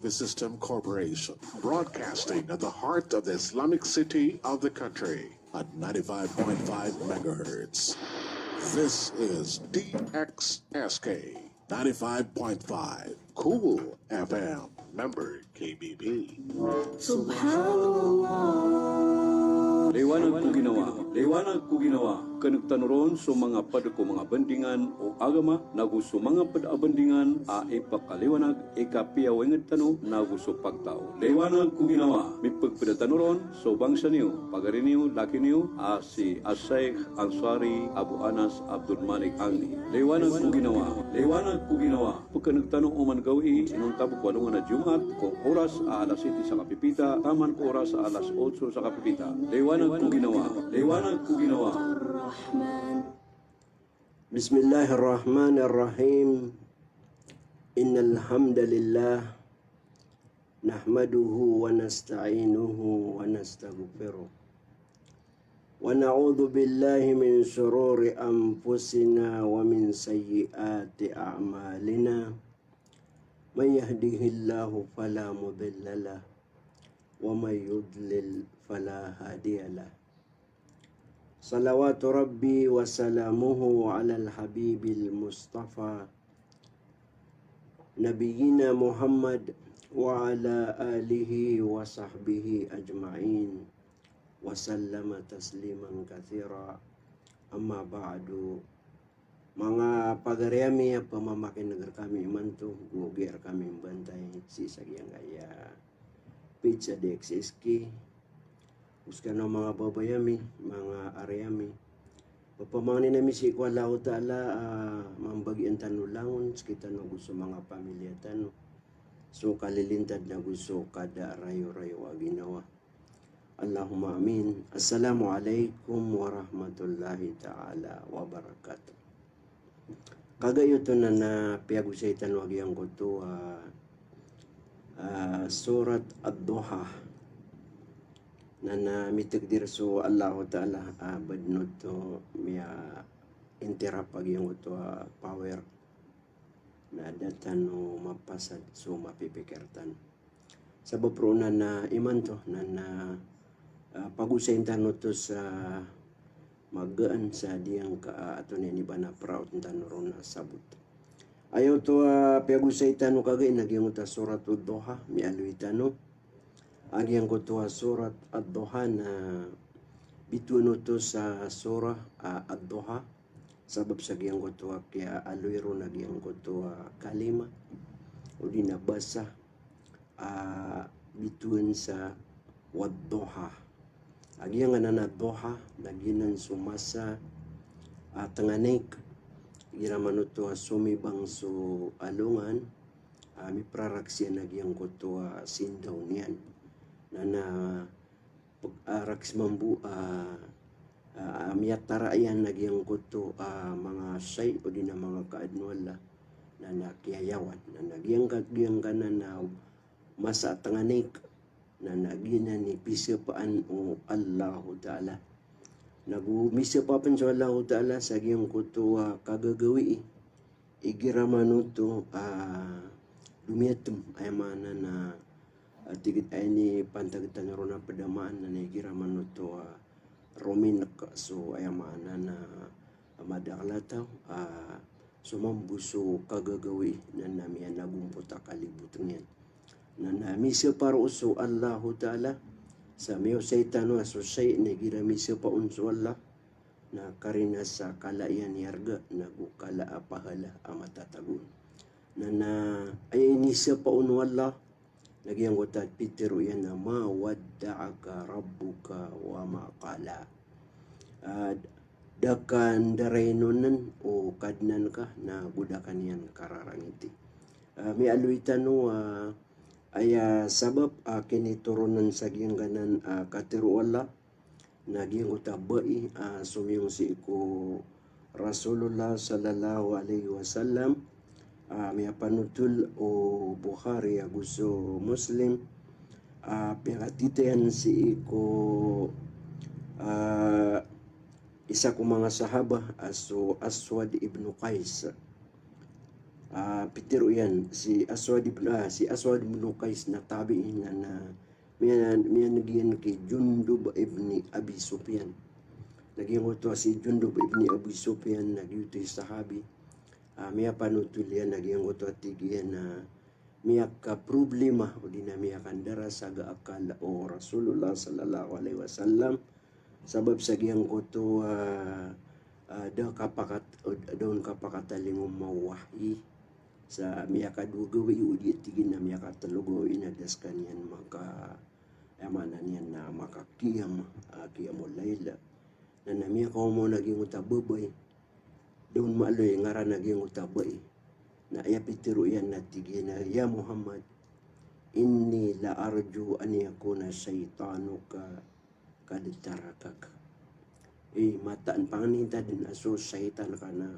System Corporation, broadcasting at the heart of the Islamic city of the country at 95.5 megahertz. This is DXSK 95.5 Cool FM, member KBB. Liwanag ko ginawa, kanagtanuron sa mga padako mga bandingan o agama, naguso mga padabandingan, a ipakaliwanag, ikapiyaw tano, naguso pagtao. Liwanag ko ginawa, may pagpadatanuron, so bangsa niyo, pagarin niyo, laki niyo, si Asay Ansari Abu Anas Abdul Malik Angni. Liwanag ko ginawa, pagkanagtanong uman gawi, inong tabok walungan na Jumat, kung oras alas 7 sa kapipita, taman ko oras alas 8 sa kapipita. Liwanag ko ginawa. Bismillahirrahmanirrahim. Innal hamdalillah nahmaduhu wa nasta'inuhu wa nastaghfiruh. Wa na'udzu billahi min shururi anfusina wa min sayyiati a'malina. May yahdihillahu fala mudhillalah wa may yudlil fala hadiyalah. Salawatu Rabbi wa salamuhu ala al-habibil Mustafa Nabiyina Muhammad wa ala alihi wa sahbihi ajma'in wa sallama tasliman kathira. Amma ba'du. Mga pagariami pamamakin negara kami mantu gugir kami bantai si sagyang gaya pizza DXSK. Uskan ng mga babayami, mga aryami. Papamanin namin si Allah Ta'ala mambagian tanulangon, kita no gusto mga pamilya tano. So kalilintad na gusto kada rayo-rayo wa ginawa. Allahumma amin. Assalamualaikum warahmatullahi ta'ala wabarakatuh. Kagayo to na piyagusaytan wag yang ko to surat Ad-Duha. Na mitagdir so Allah Ta'ala badnod to miya intera pag yung to power na datan no mapasad so mapipikirtan sa baprunan na iman to na pagusayin no to sa magaan sa diyang ka ato ni ba na proud tanron na sabot ayaw to pagusaytan no kagay nagyong ta surat Ad-Duha mi aluitan no agyang ko to surat Ad-Duha na bituno to sa surah Ad-Duha sabab sa gyang ko to kaya aluyro na gyang ko to kalima o di nabasa bituin sa Wad-Duha agyang na Ad-Duha naginan sumasa tanganik ginaman to sumibang so alungan mi praraksya nagyang ko to sindaw niyan na pag-araks mambu miyatarayan nagyang kuto mga say o di na mga kaadnuala na nakiyayawan na nagyang kanan na masa tanganik na nagyina ni pisapaan o Allah Ta'ala nagumisa pa pan sa Allah Ta'ala sa gyang kuto kagagawi igiraman to dumiyatum ay mana na tigit ay ni pantagitan ro na padamaan na nagiraman to Romin so ay mana na madaklataw sumambuso kagagawi na namiya nagumputa kalibutan yan na namisa para uso Allah Ta'ala sa miyo saytano so say nagiramisa pa unso Allah na karina sa kalayan yarga nagukala apahala amatatagun na ay inisa pa unso Allah nagyang watat pitero yan na mawadda'aka rabbuka wa maqala dakan daraynonan o kadnan ka na budakan yan kararangiti may aluitan no ay sabab kiniturunan sa giyangganan katiro Allah nagyang utabai sumiyong si ko Rasulullah sallallahu alaihi wasallam may panutul o Bukhari gusto Muslim pingatitayan si ko isa ko mga sahaba so Aswad ibn Qais Pitiro yan si Aswad ibn Qais na tabi'in na miyan nagiyan kay Jundub ibn Abi Sufyan. Nagiyan ko si Jundub ibn Abi Sufyan nagyuto sahabi. Miya panutulian nagiyan ko tigiyan na miya ka problema o di na miya kandara sa gaakal o Rasulullah sallallahu alaihi wasallam sabab sa giyang ko to daon kapakataling mawahi sa miya kadugawi udi tigin na miya katalugo inadas kanyan maka amanan yan na makakiyam kiyamul layla na namiya ko mo naging utababay doon maaloy ngara naging utabay na ayapitiro yan na tigin na ya Muhammad inni la arju an yakuna shaytanuka kad tarakak mataan panganita din aso syaitan ka na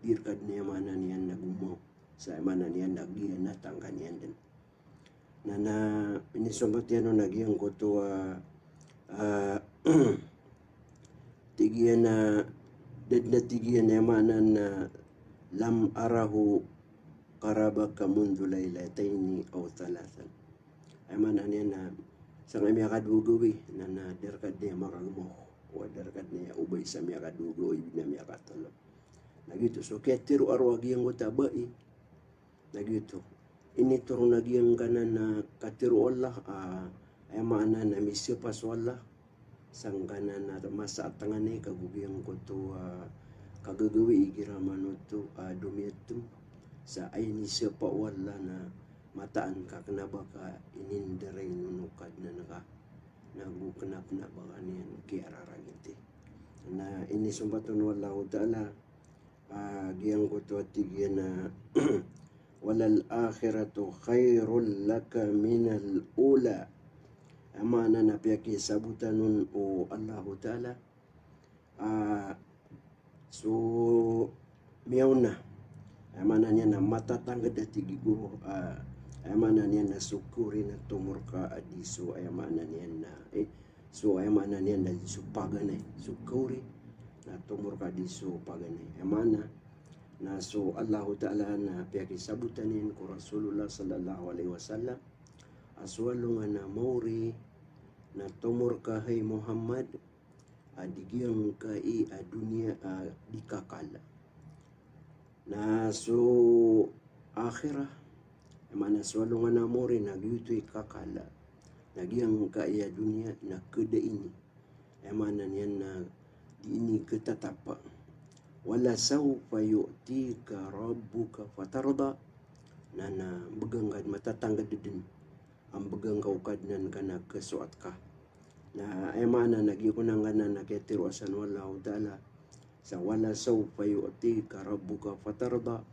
birkad niya manan yan nagumo sa manan yan nagiyan na tangkan yan din na inisumbat yan no nagyang ko to tigiyan na dad na tigiyan na manan na lam arahu karabaka mundu laylataini aw thalathan ay manan yan na sa kami kadugoy na derkad niya makagmo o derkad niya ubay sa miya kadugoy na miya katalo nagito so kaya tiro arwagi ang utabai nagito ini turun lagi yang kanan na katiru Allah ay maana na misyo pas Allah sang kanan na masa tangan ni kagubiyang ko to kagagawi igiraman to dumiyatum sa ay ni siya pa wala na mataan ka na baka inindiray nunukad na naka nagukanap na baka niyan kiararagiti na inisumbaton wallahu ta'ala giyang ko to tigyan na walal akhiratu khairul laka minal ula amana na piyaki sabutan nun o Allah Ta'ala so miyaw na amana niya na matatangad at tigigo amana niya na sukuri na tumor ka adiso amana niya na so amana niya na supaganay sukuri na tumor ka adiso paganay amana na so Allah Ta'ala na piyakisabutanin ko Rasulullah sallallahu alaihi wasallam aswalo nga na mauri na tumor kahay Muhammad adigiyang kai dunia dikakala na so akhirah mana aswalo nga na mauri nagyutoy kakala nagyang kai dunia na kada ini emana niyan na di ini ketatapa wala sawfa yu'tika rabbuka fatarda nana beganggad matatangga din ang begangaw kadnan kana kesuat ka na ay mana nagikunang na naketiru asan wallahu ta'ala sa wala sawfa yu'tika rabbuka fatarda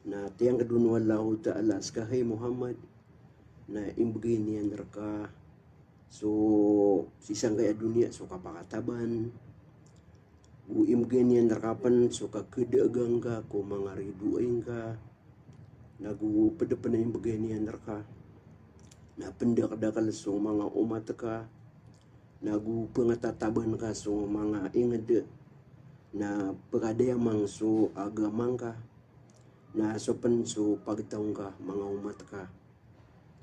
na tiyang kadun wallahu ta'ala skahay Muhammad na imbagay niyan ka so sisang kaya dunia so kapakataban uimgen yan nakapan so kakedagang ka ko mga riduain ka nagu pedepan yung bagay niyan ka na pendak-dakal so mga umat ka nagu pengatataban ka so mga inged na pagkadayamang so agamang ka na sopan so pagtaong ka mga umat ka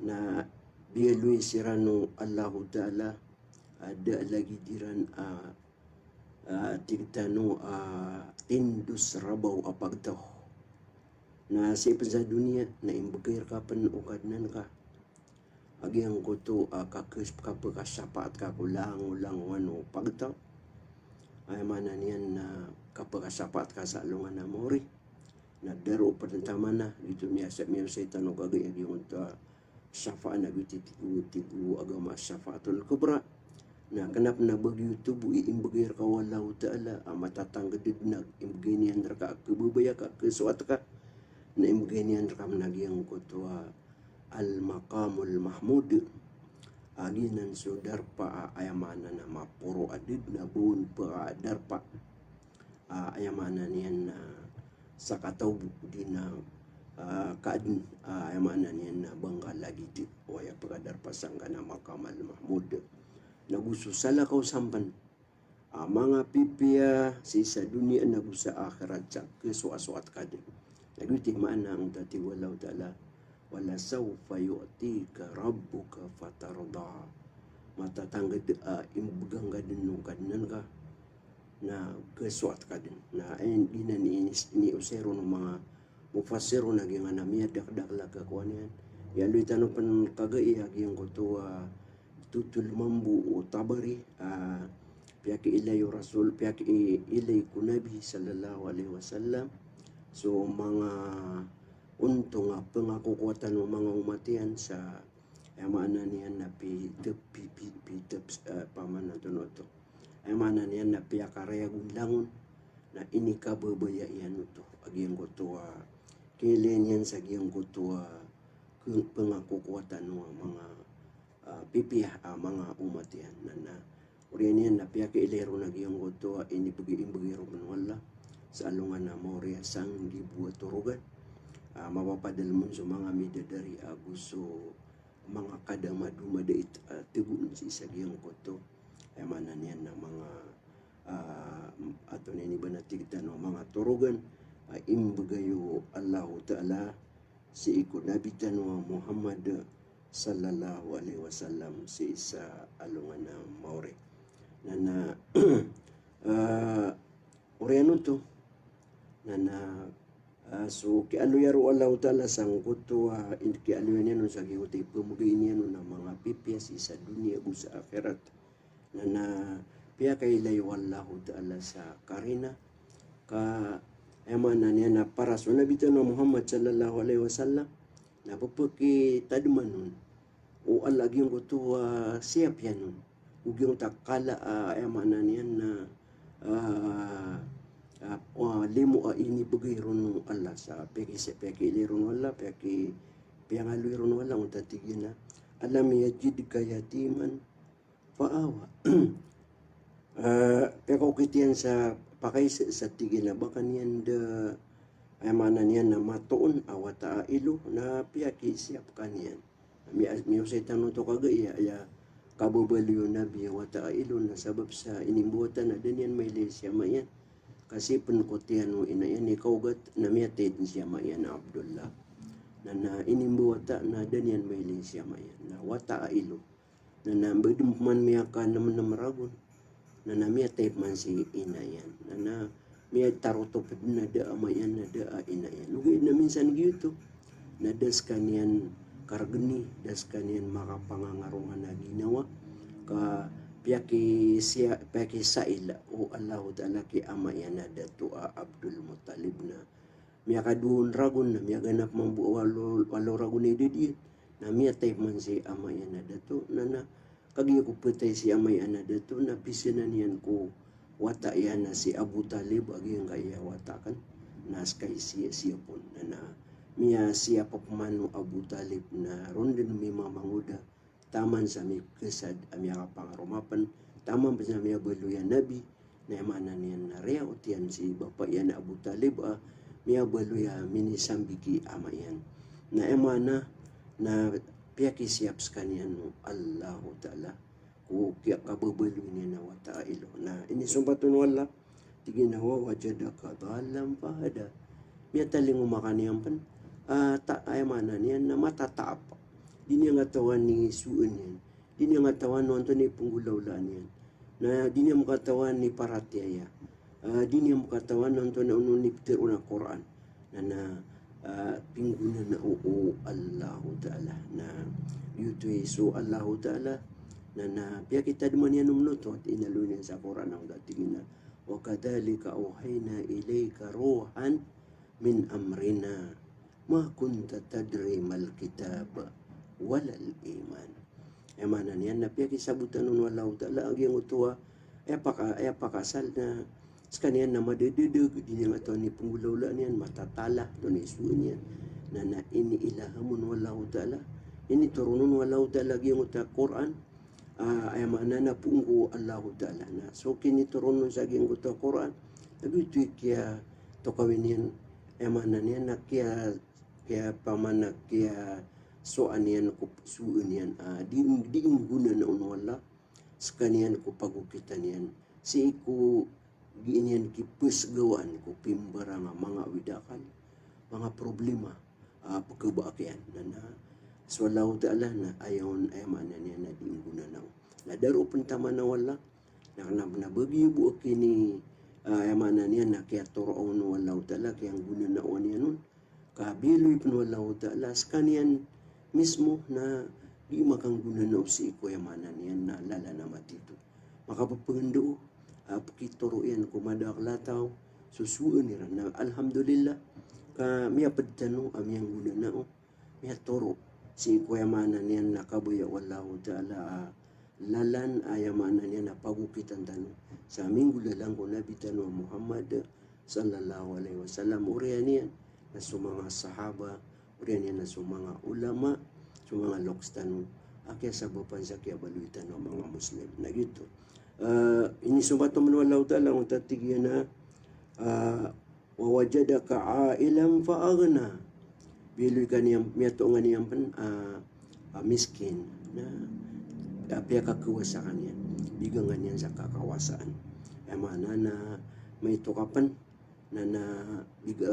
na biyaluy sirano Allahu Ta'ala ada lagi diran tigtano tindus rabaw apagtaw na sa sa dunia na imbagay ka panukadnan ka agyang ko to kapagkasapat ka kulang wano pagtaw ay mana niyan na kapagkasapat ka sa alungan na mori na daro patantama na dito miya sa tanong kagay agyang to syafa na tigu agama syafaatul kubra na kanap na bagyo tubo iimbagay ka wallahu ta'ala matatanggadid na imbagay niyan ka kububaya ka kesuat ka na imbagay niyan ka nagyang ko to al-maqamul mahmud aginan so darpa ayamana na mapuro adid na buon pa darpa ayamana niyan na sa kataw din na kaadin ayamana niyan na bangga lagi di waya pagadarpa sangka na maqamal mahmud nagususala kau sampan mga pipiya sa dunia nagusa akhirat sa kesuasuat kadin Naguti maana ang tati wallahu ta'ala wala sawfa yu'tika rabbuka fatarda. Matatangga imbugang ka din nung kadinan ka na keswat ka din. Na ayun ginan ni usero ng mga mufasiro naging anamia dakdak kakuan yan. Yan do'y tanong pan kagaiyag yung kutuwa tutul mambu o tabari piyaki ilayo rasul piyaki ilay kunabi sallallahu alaihi wasallam. So mga unto nga pengakukuatan ng mga umatian sa mana niyan na pamana to ay mana niyan na piyakaraya gundangon na ini kababaya iyan ito agiyang kutuwa kilen yan sa agiyang kutuwa pengakukuatan ng mga pipiyah mga umatian na uriyan yan na piyaki ilero na agiyang kutuwa ini bagi-bagi wala sa alungan na Moria sang gibuat turugan mapapadal mo sa mga midadari aguso mga kadamadu madait tibun si sagyang koto ay manan yan ng mga ato nini ba natigtan ng mga turugan imbagayo Allahu Ta'ala si ikon nabitan ng Muhammad sallallahu alaihi wasallam si isa alungan na Maori na oriano to na so kialuyaro Allah Ta'ala sang kuto kialuyan niya sa gihuti pumugay niya na mga pipiyas sa dunia o sa akhirat na piya kay layo Allah Ta'ala sa karina ka emana niya na para so nabito na Muhammad sallallahu alaihi wasallam na pupaki tadmanon o alagi yung kuto siap yan nun ug yung takala emana niya na limo ini bagay ron Allah sa peki liron wala peki piangaluy ron wala ang tatigin na alam yajid kayatiman faawa peko kitiyan sa pakay sa tigin na baka niyan da ay mana niyan na matuon awata ilo na piyaki siap kaniyan mi usay tanong to kagaya ya kabubaliyo na biya wata ilo na sabab sa inimbutan na din yan may lesya mayan kasi penukutian mo inayan ikaw gat na miyatid siya mayan na Abdullah na inimbuwata na danyan may siya mayan na wata ilo na nambadum man miyakan naman na maragon na miyatid man si inayan na miyat tarutopid na da mayan na da inayan lugay na minsan gito na das kanian kargani das kanian makapangangarungan na ginawa ka piyaki saila o Allah Ta'ala ki amayana datu Abdul Muttalib na miya kadun ragun na miya ganap mambu walo ragun ni didiin na miya type man si amayana datu na kagi ko putay si amayana datu na pisinan yan ko wata yan na si Abu Talib agi yung kaya watakan nas kay siya pun na miya siya papamano Abu Talib na ron din may mamanguda taman sa mi kesad amya pangarumapan taman sa mi baluyan nabi na mana niyan na rea utian si bapak yan Abu Talib mi baluya mini sambiki amayan na emana na piyaki siap skanian Allah Ta'ala ku kya kababalu niya na wata ilo na ini sumbatun wala tigin na wajadaka dalam pada mi taling umakaniyan pan ay mana niyan na matataap dini ang atawan ni suun yan. Dini ang atawan nonton ni punggulaulan yan. Na dini ang katawan ni paratyaya. Dini ang katawan nonton na unong niptir na Quran. Na pinggunan na Allah Ta'ala. Na yuto so Allah Ta'ala. Na piya kita duman yan umnuto at inalunin sa Quran ang dating na وَكَذَلِكَ أَوْحَيْنَا إِلَيْكَ رُوحًا مِنْ أَمْرِنَا مَا كُنْتَ تَدْرِي مَا الْكِتَابَ walal iman. Emana niyan na piya kisabutan nun walau ta'ala ang yung utuwa pakasal na skanian na madededeg din yung ato ni punggulaulan niyan matatala doon isuun niyan na ini ilahamun walau ta'ala ini turunun walau ta'ala yung uta Quran emana na punggu Allah ta'ala na so kini turunun sa yung uta Quran nagutu kaya to kawin niyan emana niyan na kaya pamana kaya so anian ko suun yan di guna na unwala skanian ko pagukitan yan si ko giinyan kipus gawaan ko pimbara nga mga widakan mga problema pagkabaakian na swallahu ta'ala na ayon ay mana niya na diingguna na daro pentama na wala na nabagi buak kini ay mana niya na kaya toroon wallahu ta'ala kaya ang guna na niya nun kabiloy pun wallahu ta'ala skanian mismo na di makang guna na si ko ay mana niya na lala na matito makapapagando pakitoro yan kumadak lataw susuun nila na alhamdulillah ka miya padtano amiyang guna na miya toro si kuyamana niya nakabuya wallahu ta'ala lalan ayamana niya na pagukitan tano sa aming gulalang ko nabi tano Muhammad sallallahu alaihi wasallam uriyan niya na sumanga sahaba uriyan niya na sumanga ulama sumanga loks tano akya sabapan sa kya baluitan ng mga Muslim na gito ini sumato man wallahu ta'ala ang tatigyan na wawajadaka ailam fa'agna biloy kaniyang miyato nga niyang miskin na apya kakawasan niya bigang nga niyan sa kakawasaan ay mana na may tukapan na biga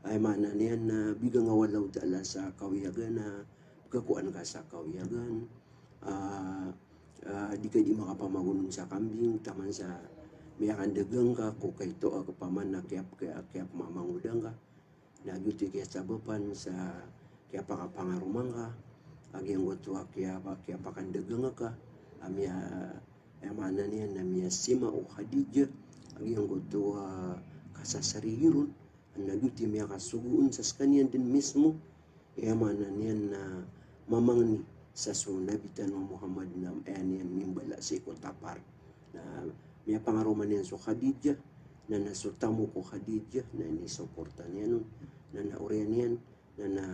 ay mana niyan na bigang nga walaw ta'ala sa kawiyagan na kakuan ka sa kawiyagan di ka di makapamagunong sa kambing taman sa miyakan dagang ka ko kay to ako paman na kaya mamangudang ka nagyuti kaya sabapan sa kaya pakapangarumang ka agyang gotwa kaya pakandagang ka amya mana niya na miya sima o Khadija agyang gotwa kasasariron nagyuti miya kasuguun sa skanian din mismo kaya mana niya na mamangni sa sunabitan ng Muhammad na niyan mimbala si ko tapar na miya pangaruman niyan so Khadija na nasutamo ko Khadija na nisuporta niya nun na nauriyan niyan na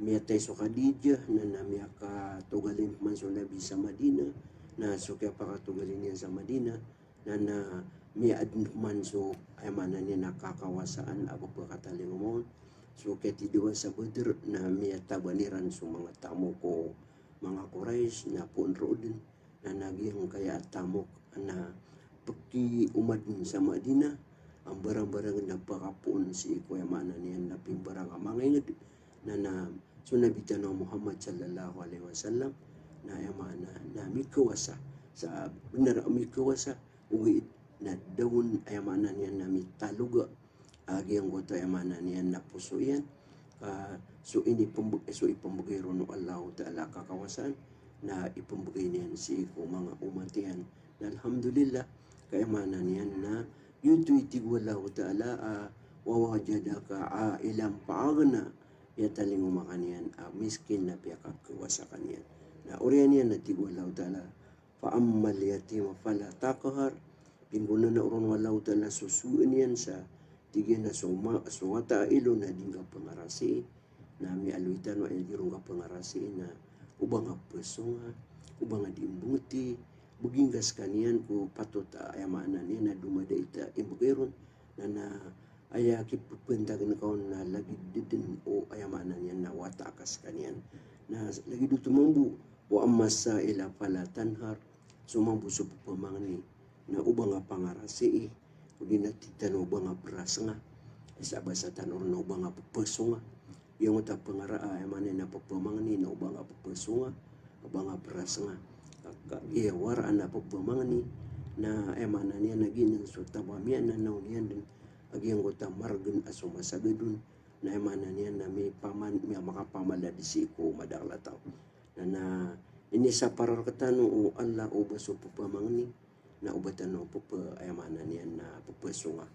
miya tayo so Khadija na miya katugalin man so nabi sa Madina na so kaya pakatugalin niya sa Madina na miya adman so ay mana niya nakakawasaan ako pagkataling mo so kaya tidiwa sa Badr na miya tabaniran so mga tamo ko mga Quraysh na punro din na naging kaya tamok na pagki umad sa Madina ang barang-barang na pakapun si kuya mana niya na pimbarang amangay na sunabitan ng Muhammad sallallahu alaihi wasallam na yamana na mikawasa sa benar mikawasa uwi na daun ayamana niya na mitaluga agi ang kota ayamana niya na puso yan so ipambagay ron ng Allah ta'ala kakawasan na ipambagay niyan si ko mga umatian na alhamdulillah kaya mana niyan na yun tuitig wallahu ta'ala wawajadaka ilang paagna yataling umakaniyan miskin na piyakakawasa kaniyan na uriyan niyan na tig wallahu ta'ala faammal yatima fala taqhar pingguna na uron wallahu ta'ala susuin yan sa tigyan na suwata ilo na dingga pangarasi na mi aluitan wa ilgirong ka pangarasi na ubang apesonga ubang adimbuti buginggas kanian ko patot ayamanan niya na dumada ita imbugeron na aya kipupentagan kaon na lagi didin o ayamanan niya na watakas kanian na lagi dutumambu wa amasa ila pala tanhar sumambu sa pamangni na ubang pangarasi udi na titano ubang beras nga isa basa tanor na ubang pupesonga yung ta pangaraa ayamanan na pagpamangni na ubang pupesonga ubang beras nga iya waraan na pagpamangni na emana niya naging so tabamian na naunian din agyang kota margen aso masagadun na emana niya na may makapamala di siko madaklataw na ini sa parar katano o Allah o baso pagpamangni na ubatan o emana niya na pagpasunga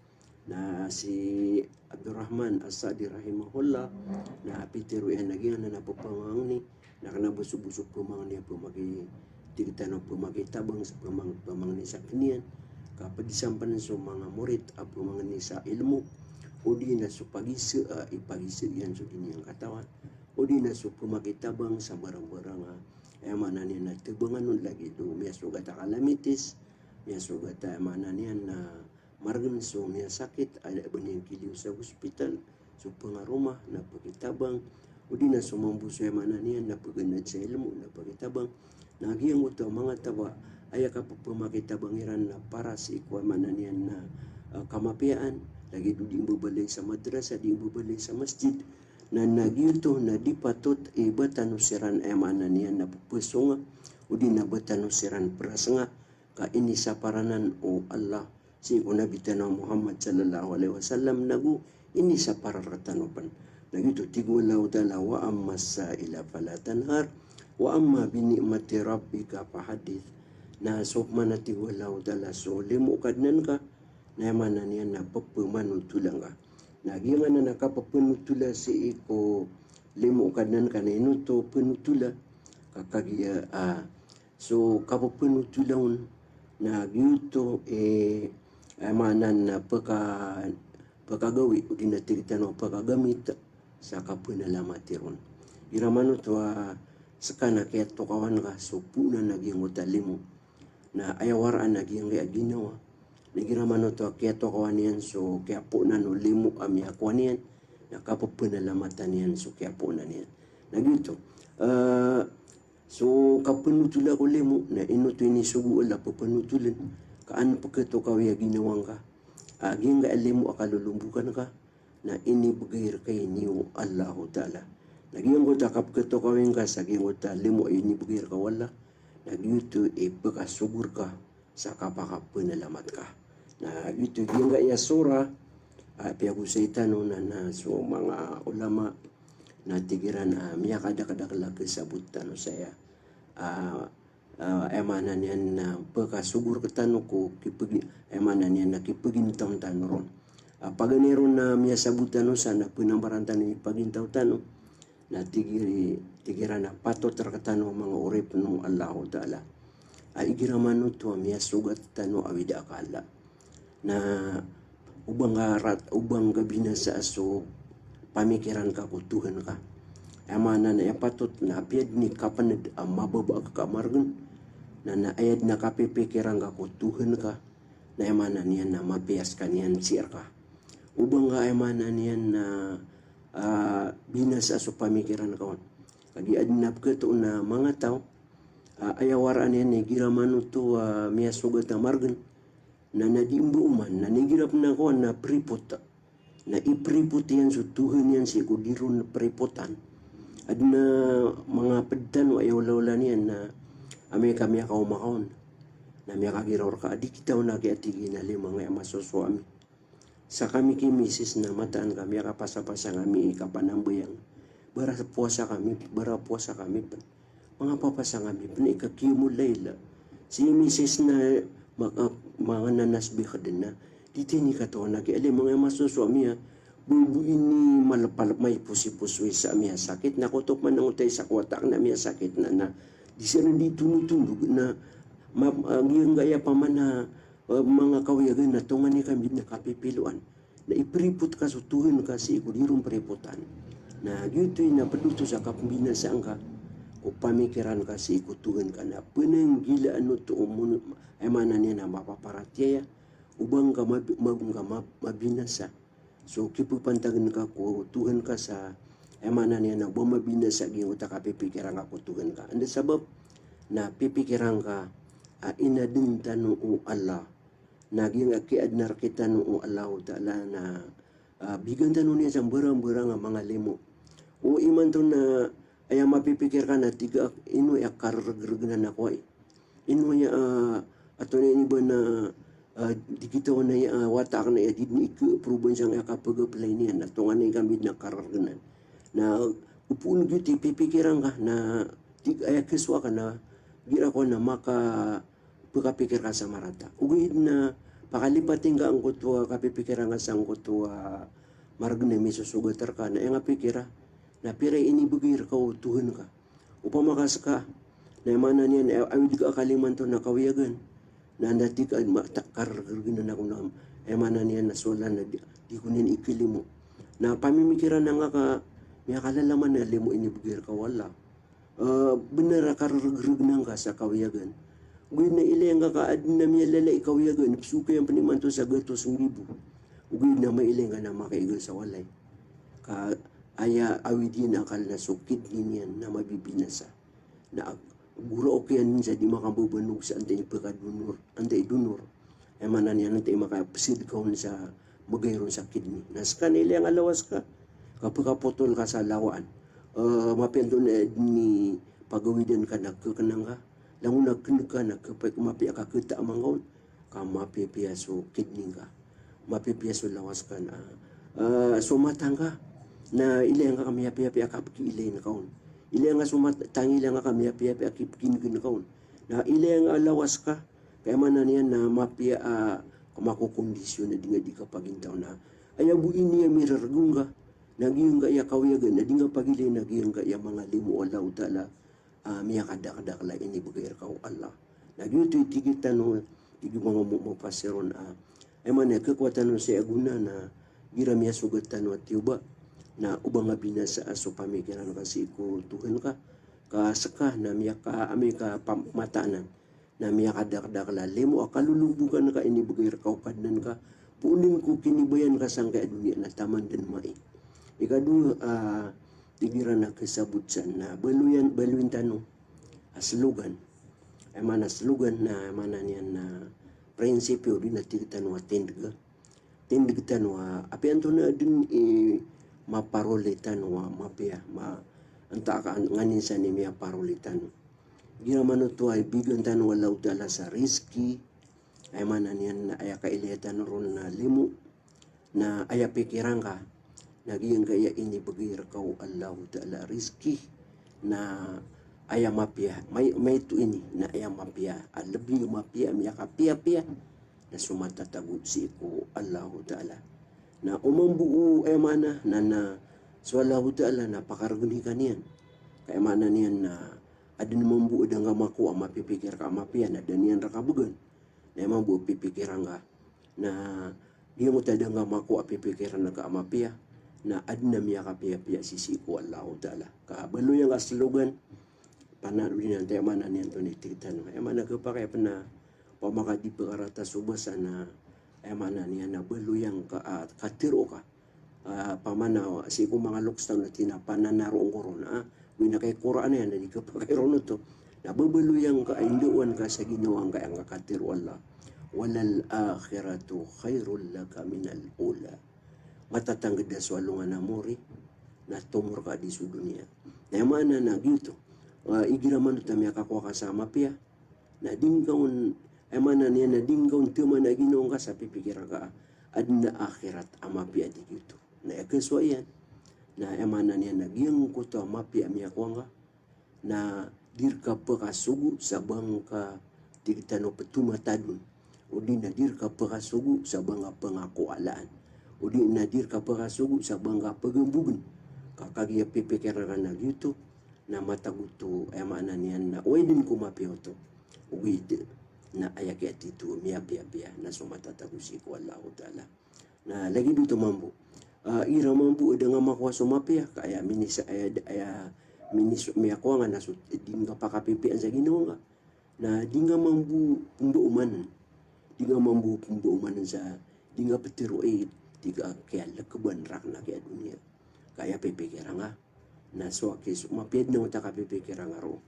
na si Abdurrahman As-Sadi rahimahullah na pitiru yan naging na pagpamangni na kanabusog-busog pamangni pumagi tigtan ng pumagitabang sa pamangni sa kaniyan kapag isampan sa mga murit at pamangni sa ilmu o di na sa pagisi ipagisi yan sa kanyang katawan o di na sa pumagitabang sa barang-barang ay mana niya na tibangan nun lagi do miya sugat kalamitis miya sugat mana niya na margan so miya sakit ada banyang kiliw sa hospital so pangarumah na pagitabang o di na sumambu sa mana niya na pagganad sa ilmu na pagitabang naging uto mga tawa ay kapag pumakita bangiran na para si ikuamanan yan na kamapian lagi di balay sa madrasa, di balay sa masjid, na nagyuto na di patut ibatanusiran emanan niya na pupusunga, o di nabatanusiran prasanga, ka ini sa paranan o Allah, si Nabi Tanah Muhammad sallallahu alaihi wasallam nagu, ini sa pararatanupan. Nagyuto tigulaw dala wa amma sa'ila fala tanhar, wa amma binikmati rabbika fahadith. Na sopman na tigulaw dala so limu kadnan ka, na emanan niya na papamanutulang ka. Nagyangan na nakapapanutula si iko limu kadnan ka na inuto panutula kakagya so kapapanutulang nagyuto emanan na pagkagawi o dinatigtan o pagkagamit sa kapunalamatirun. Iramano to sakana kaya to kawan ka so puna naging utalimo na ayawaraan naging kaya ginawa. Nagiramano to kaya to kawan yan so kaya po na no limo amya kawan yan na kapapunalamatan yan so kaya po na yan. Nagito. So kapanutula ko limo na inuto ini sugu ala papanutulan kaan pagkato kawaya ginawang ka. Aging ga limo akalulumbukan ka na ini bagayr kay niyo Allah Ta'ala. Nagyang ko takap kato kawing ka sa gyang ta limo ini bagayr ka wala. Nagyuto pagkasugur ka sa kapakapunalamat ka. Na yuto gyang ga yasura piagusaitan na so mga ulama na tigiran miya kada-kada kesabutan saya emanan yan na pagkasugur katano ko emanan yan na kipagintang tanoron paganiron na miya sabutan sa na pinambarantan ni pagintaw tano na tigiran na pato terkatano mga urip ng Allah Ta'ala igiraman to miya sugat tano awida akala na ubang gabi na sa aso pamikiran ka kutuhan ka. Amana na patot na apiyad ni kapanad mababa ka kamargan na naayad na kapipikiran ka kutuhan ka na amana niyan na mapiyas ka niyan sir ka. Ubang ka amana niyan na binas aso pamikiran ka. Kagiad na pagkato na mga tao ayawaraan niyan ni giramano to miya sugat na margan na nadimbo man na nigirap na ko na pripot na ipripot yan so tuhan yan si kudirun na pripotan at na mga peddan o ayaw lawla niyan na ame kami kaumakaon na miya kagirawar ka adik kita na kiatigi na mga masoso ami sa kami kimisis na mataan kami kapasa-pasa kami kapanambayang bara puasa kami mga papasa kami pan ikakimulay la si misis na mga nanasbi ka din na dito ni kato na kaya mga masuswami bubuin ni malapalap may pusi-puswi sa miya sakit na kutok man ng utay sa kwatak na miya sakit na di siya rin tunutulog na ang gaya pa man na mga kawayagan na tungan ni kami na kapipiluan na ipripot ka sutuhin ka si ikulirong pripotan na dito na paduto sa kapambinasaan ka o pamikiran ka si ikutuhan ka na punang gila ano to ay mana niya na mapaparatya ubang ka mabinasa so kipupantagan ka ko tuhan ka sa emana niya na bumabinasa gyud uta ka pipikiran ka ko tuhan ka anda sabab na pipikiran ka inadin tanu Allah naging akiadnar kita no Allah Ta'ala na bigan tanu niya sa barang-barang mga limo o iman to na ay mapipikir ka na tiga ino ya karrag na ko ino ya ato na iba na di kita na watak na di ni proven siyang kapag-apply niya na tungan na gamit na kararganan na upun gyud pipikiran ka na ay kiswa ka na gira ko na maka pagkapikir ka sa marata ugid na pakalipating ka ang kutwa kapipikiran ka sa ang kutwa maragna mi susugatar ka na nga pikira na pira inibugir ka utuhan ka upamakas ka na mana niya awid ka kaliman to na kawiyagan na dati ka kargargin na kung mana niya na sola na di kunin ikili mo na pamimikiran na nga ka may kalalaman na limo inibugir ka wala bener kargarg nang ka sa kawiyagan ugid na ilayang ka kaad na miya lalay kawiyagan suka yung panimanto sa gatos ng libo ugid na mailayang ka na makaigal sa walay ka aya awidin akal na sukid niyan na mabibinasa na guro okay yan sa di makabubanog sa antay pagkadunor antay dunor ay manan yan antay makapasid kaon sa magayron sa kidney. Naskan ilang alawas ka, kapagkaputol ka sa lawaan, mapianto na ni pagawidan ka nagkakanang ka, lang nagkano ka nagkapag mapia ka kita amangaw, ka mapipia so kidney ka, mapipia so lawas ka na, sumatang ka, na ilang ka kami api-api akapki ilang kaon. Ilang nga sumatang ilang ka kami api-api akipkin kaon. Na ilang alawas ka, kaya man na niyan na mapia kumakukondisyon na di ka pagintaw na ayaw buin niya mirargung ka nagiyong ka iya kawiyagan na di nga pagili nagiyong ka iya mga limo o law tala miya kadak-dakla ini bagay ka o Allah nagyong ito itigitan no igi mga mupasiron ay man kakwatan no siya aguna na gira miya sugatan no at yuba na ubang nga binasa aso pamikiran ka si ko Tuhan ka kasaka na miya ka ami ka pamatanan na miya kadak-dakla limo akalulubugan ka inibigay ka kadnan ka punin ko kinibayan ka sang kaya dunia na taman din mai ikadu tigiran na kasabot na baluin tanong aslugan ay mana aslugan na mana niyan na prinsipyo din na tigtan wa tindig wa apian to na din maparolitan wa mapia anta ka nganin sa ni miya parolitan ginaman ito ay bigyan tan walaw dala sa risky ay manan yan na aya kailitan ron na limo na aya pikiran ka nagiyang kaya ini bagir kau Allah ta'ala risky na aya mapia may ito ini na aya mapia lebih mapia miya kapia-pia na sumatatago si ko Allah ta'ala na umambuo ay mana na so Allah ta'ala na pakaraguni kaniyan kaya mana niyan na adin mambu ada nga maku mapipikir ka mapian ada niyan rakabugan na mambu pipikiran ka na dia mo tada nga maku pipikiran na ka mapia na adna miya kapia-pia sisi ko Allah ta'ala ka balo yang aslugan panalo niyan tayo mana niyan to nititan ay mana ka pa kaya na pamakadi perata subasa na ay mana niyan na balo yang katiro ka pamana si ko mga lukstaw na tinapananarong korona wina kay Quran yan na di ka pagkairoon ito nababaluyang ka induan ka sa ginawang ka ang kakatiro Allah walal akhiratu khairul laka minal ula matatanggad na swalungan na mori na tumor ka di sa dunia na mana na gito igiraman ito miya kakuha ka sa mapia na dingkaon ay mana niya na dingkaon tuman na ginawang ka sa pipikiran ka ad na akhirat amapia di gito na ekaswayan na emana niya nagyang ko to mapia miya ko nga na dirka pakasugu sa bangka tigtano petumatadun o di na dirka pakasugu sa bangka pangakualaan o di na dirka pakasugu sa bangka pagambugan kakagya pipikiran na gitu na mataguto emana niya na uwedin ko mapia to uwid na ayakyat ito miya pia na sumatatagusi ko Allah ta'ala na lagi dito mambu ira mampu dengan makuha sumapia kaya minis miya ko nga nasut dinga pakapipian sa Ginoo nga na dinga mambu pumbuuman sa dinga petiro tiga kaya lekaban rak na kaya dunia kaya pipikiran nga na so kis mapid na uta kapipikiran nga ro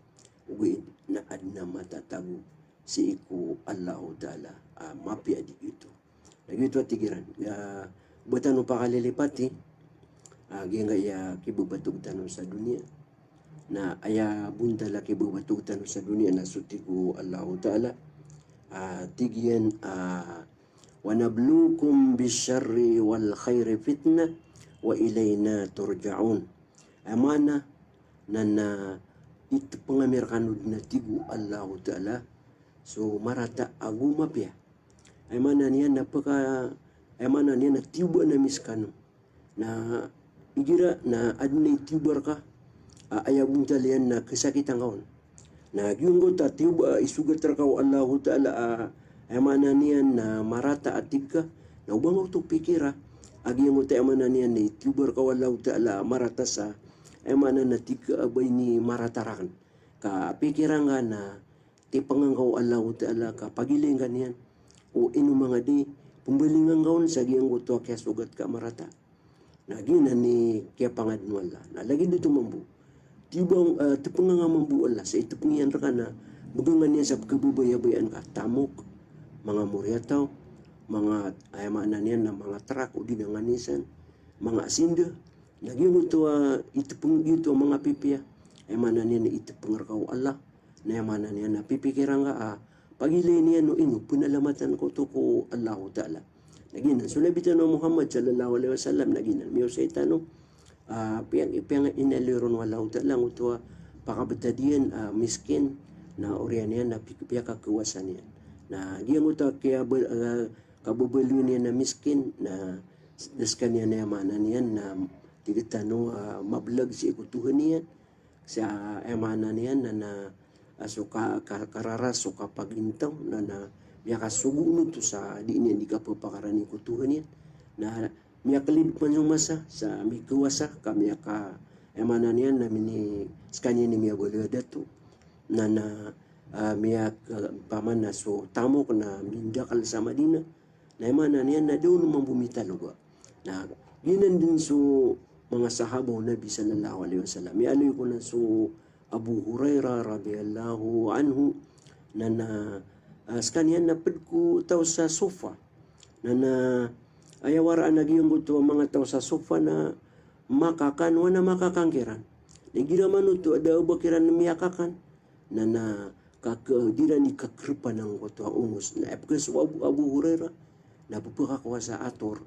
uwi na adna matatago si iku Allah ta'ala mapia di ito nagito tigiran Batano pa kalilipati, nga iya kibubatog tanong sa dunia. Na aya buntala kibubatog tanong sa dunia na sutiku Allah Ta'ala. Tigyan, wanablukum bisyarri wal khairi fitna wa ilayna turja'un. Amana na ito pangamerkano na tigu Allah Ta'ala. So marata agumapya. Amana niya napaka emana niya na tiba na miskano na igira na adunay tibar ka ayabunta liyan na kasakitan kaon na gyunggo ta tiba isugat rakaw Allah ta'ala emana niya na marata atig ka na ubang auto pikira agi mo ta emana niya na tibar ka Allah ta'ala marata sa emana na tiga abay ni maratarakan ka pikiran nga na tipangangkaw Allah ta'ala ka pagiling ka niyan o ino mga di pembelingan kawan sagi yang kutua kaya sugat ka marata. Nah gina ni kaya pangadun wala. Nah lagi dito mambu. Tibang tepengang mambu Allah sa ito pengian rekana. Bugangan niya sa kabubaya-bayaan ka. Tamok, mga muryataw, mga ayamanan niyan na mga trak o dinanganisan, mga asinda, nagyo to ito pong ito mga pipia, ayamanan niyan na ito pengerkau Allah, na ayamanan niyan na pipikiran ka pagilay niya no ino, punalamatan ko to ko Allah Ta'ala. Naginan, sulabitan no Muhammad sallallahu alaihi wasallam, naginan, miyo sa itano, piyang inaliron wala Ta'ala, ito pakabetadian miskin, na orian niya na pia kakuwasan niya. Na giyang uta kaya kabubalo niya na miskin na deskan niya na yamanan niya na tigitano mablag si ikutuhan niya sa yamanan niya na suka kararas suka pagintaw na miya kasugo to sa di niya di ka papakaran ikutuhan niya na miya kalid man yung masa sa mikuwasa kami ka yamanan niya na mini skanya ni miya bolo dato na miya paman na so tamo na mindakal sa Madina na mana niya na doon mambumita luga na ginan din so mga sahabaw Nabi sallallahu alaihi wasallam mialoy ko na so Abu Hurairah radhiyallahu anhu na skanian na pedku taw sa sofa na ayawara nagyong buto mga taw sa sofa na makakan wana makakangkiran ni giraman uto ada bakiran miyakakan na dira ni kakripan ng koto ungus na epkes Abu Hurairah na pupaka sa ator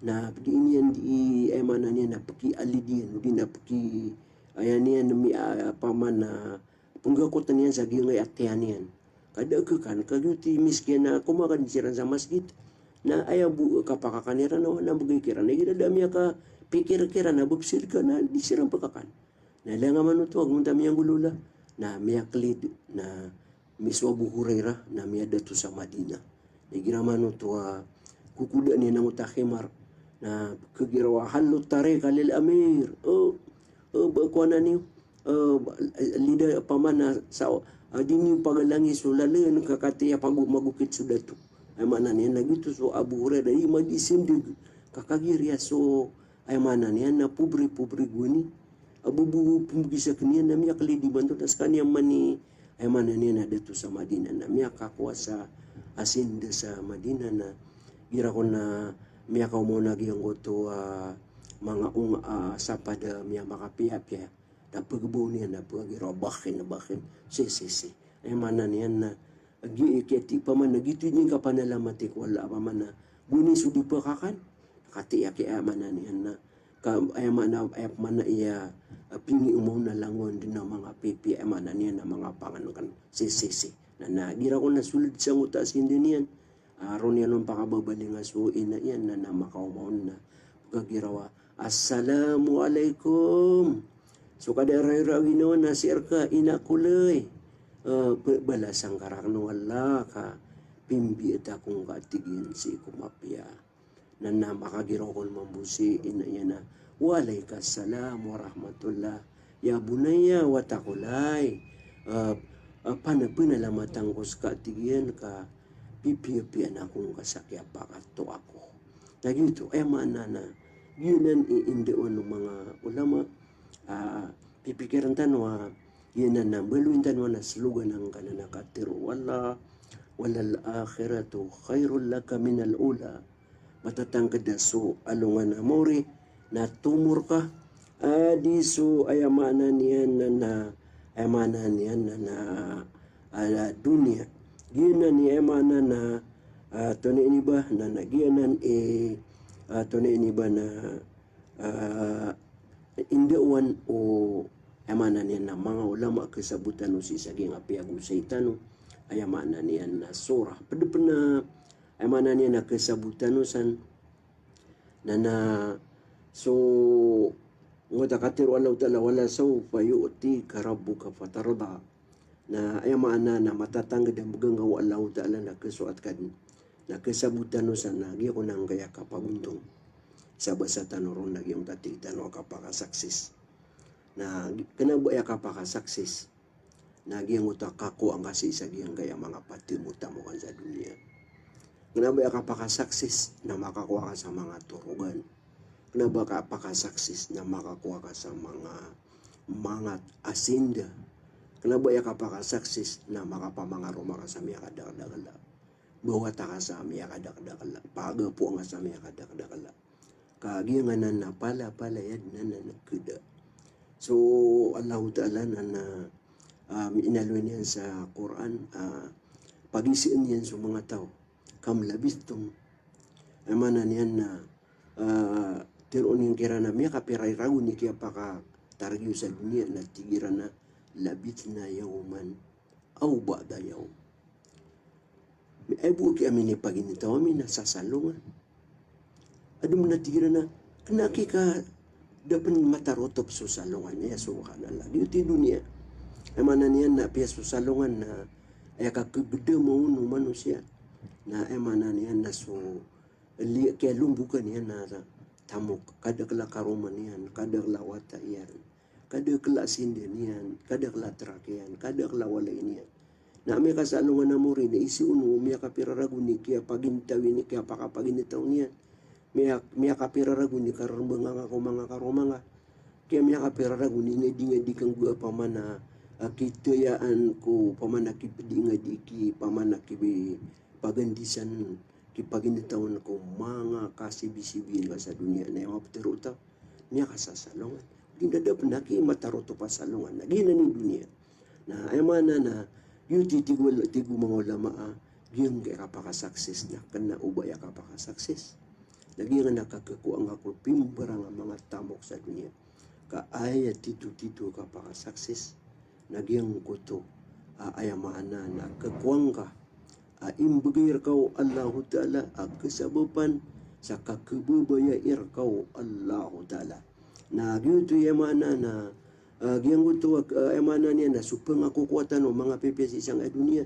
na diinian di emana niya na paki alidian di na paki ayan niya na mi paman na punggakotan niya sa giyong atian niyan kada kan kaguti miskin na kumakan siran sa masjid na ayabu kapakakanira na bagay kiran na gida dami ka pikir-kira na buksir ka na di sirang pakakan na langaman ito wag mong dami ang gulula na miyaklid na miswa Abu Hurairah na miyada to sa Madina. Nagiraman ito kukuda niya ng utakimar na kagirawa halot tare kalil amir. Bakuan na niyo. Lida paman na sa dini pagalangi so lalayan kakatiya pag magukit sudah to. Ay mana niya nagito so Abu Hurairah di magisindig kakagirya so ay mana niya na pubri guni. Abubu pumgisa kaniya na miya kalidi banto tas kaniya mani ay mana niya na dito sa Madina na miya kakuasa asinda sa Madina na gira ko na miya ka mo nagyang goto mga sa pada miya makapiyapya na pagbuo niya na pagira bakin si ay mana niya na kiti pa man nagito niya kapanalamatik wala pa man na guni sudi pa kakan katiya kaya mana niya na ay mana iya pingi umaw na langon din ng mga pipi ay mana niya na mga panganukan si na nagira ko na sulit sa ngutas hindi niyan aron yan ang pakababaling asuin na yan na makaumaw na pagagirawa Assalamualaikum so kadaray-ray ginawa na sirka inakulay balasang karakno wala ka pimbi at akong katigin si kumapya na makagiraw ko mambusi ina yan na Waalaikumsalam warahmatullah ya bunaya watakulay panalamatang ko sa katigian ka pipipian akong kasakya pakato ako na gito ay manana yunan iindoon ng mga ulama pipikiran tanwa yunan na baluin tanwa na slugan ng kananakatiro walal akhiratu khairul laka minal ula matatang kadaso alungan na mori na tumor ka adiso ayamanan niyan na ayamanan niyan na dunia ginan ni ayamanan na tone ini ba na nagianan tone ini ba na indawan o ayamanan niyan na mga ulama kasabutan si saging apiagu saitan ayamanan niyan na surah pedepena ayamanan niyan na kasabutan san na so ngota katiru Allah Ta'ala wala sawfa yu'ti karabbuka fatarda na ayamana na matatangga dan bugangaw Allah Ta'ala na kesuat kan na kesabutan no sana gi ko nang kaya kapabuntong sa basa tanuron lagi yung tatig tano kapakasaksis na kanabo ya kapakasaksis na gi nguta kako ang kasi sa giyang kaya mga patimuta mo kan sa dunia kanabo ya kapakasaksis na makakuha ka sa mga turugan na baka pakasaksis na makakuha ka sa mga asinda. Kena ba ya ka pakasaksis na makapamangaro ka sa mga kadagala. bawa takasami kadakdakala paga po nga sami kadakdakala kagi nga na pala yad na nakeda. So Allah Ta'ala na inalun yan sa Quran, pagisiin yan sa mga tao kam labistum amanan yan na tinuon yung kira na miya kapiray rago ni kaya paka taragyo sa dunia na tigira na labit na yawman aw ba'da yawm. Ay buki amin ni paginitaw amin na sasalungan. Adum na tigira na kanaki ka dapat matarotop sa salungan niya suka na lagi di dunia. Ay manan yan na piya sa salungan na ay kakagda mo no manusia na ay manan yan na so kaya lumbukan yan na tamok kadakla karuman yan kadakla wata yan kadakla sinden yan kadakla trakyan kadakla walay yan na may kasalungan na mo rin na isi uno miya kapirarago ni kaya pagintawin ni kaya pakapaginitaw niyan miya kapirarago ni karambang nga mga karumanga kaya miya kapirarago ni ngadi kang gua pamana kitayaan ko pamana kipidi ki pamana kibi pagandisan kipaginitaw ko mga kasibisibi nga sa dunia na yung apteruta miya kasasalungan ginadap na ki mataroto pa salungan na gina ni dunia na ay mana na yung tigu mga ulama yung kaya kapaka-success na kana ubaya kapaka-success lagi nga nakakakuang ako pimbara nga mga tamok sa dunia kaaya titu kapaka-success nagyang kuto ayamana na kakuang ka imbagir kau Allahu Ta'ala kasabapan sa kakabubaya kau Allahu Ta'ala na gyuto yamana na giyang gusto emana niya na supang ako kuwatan o mga pipis isang dunia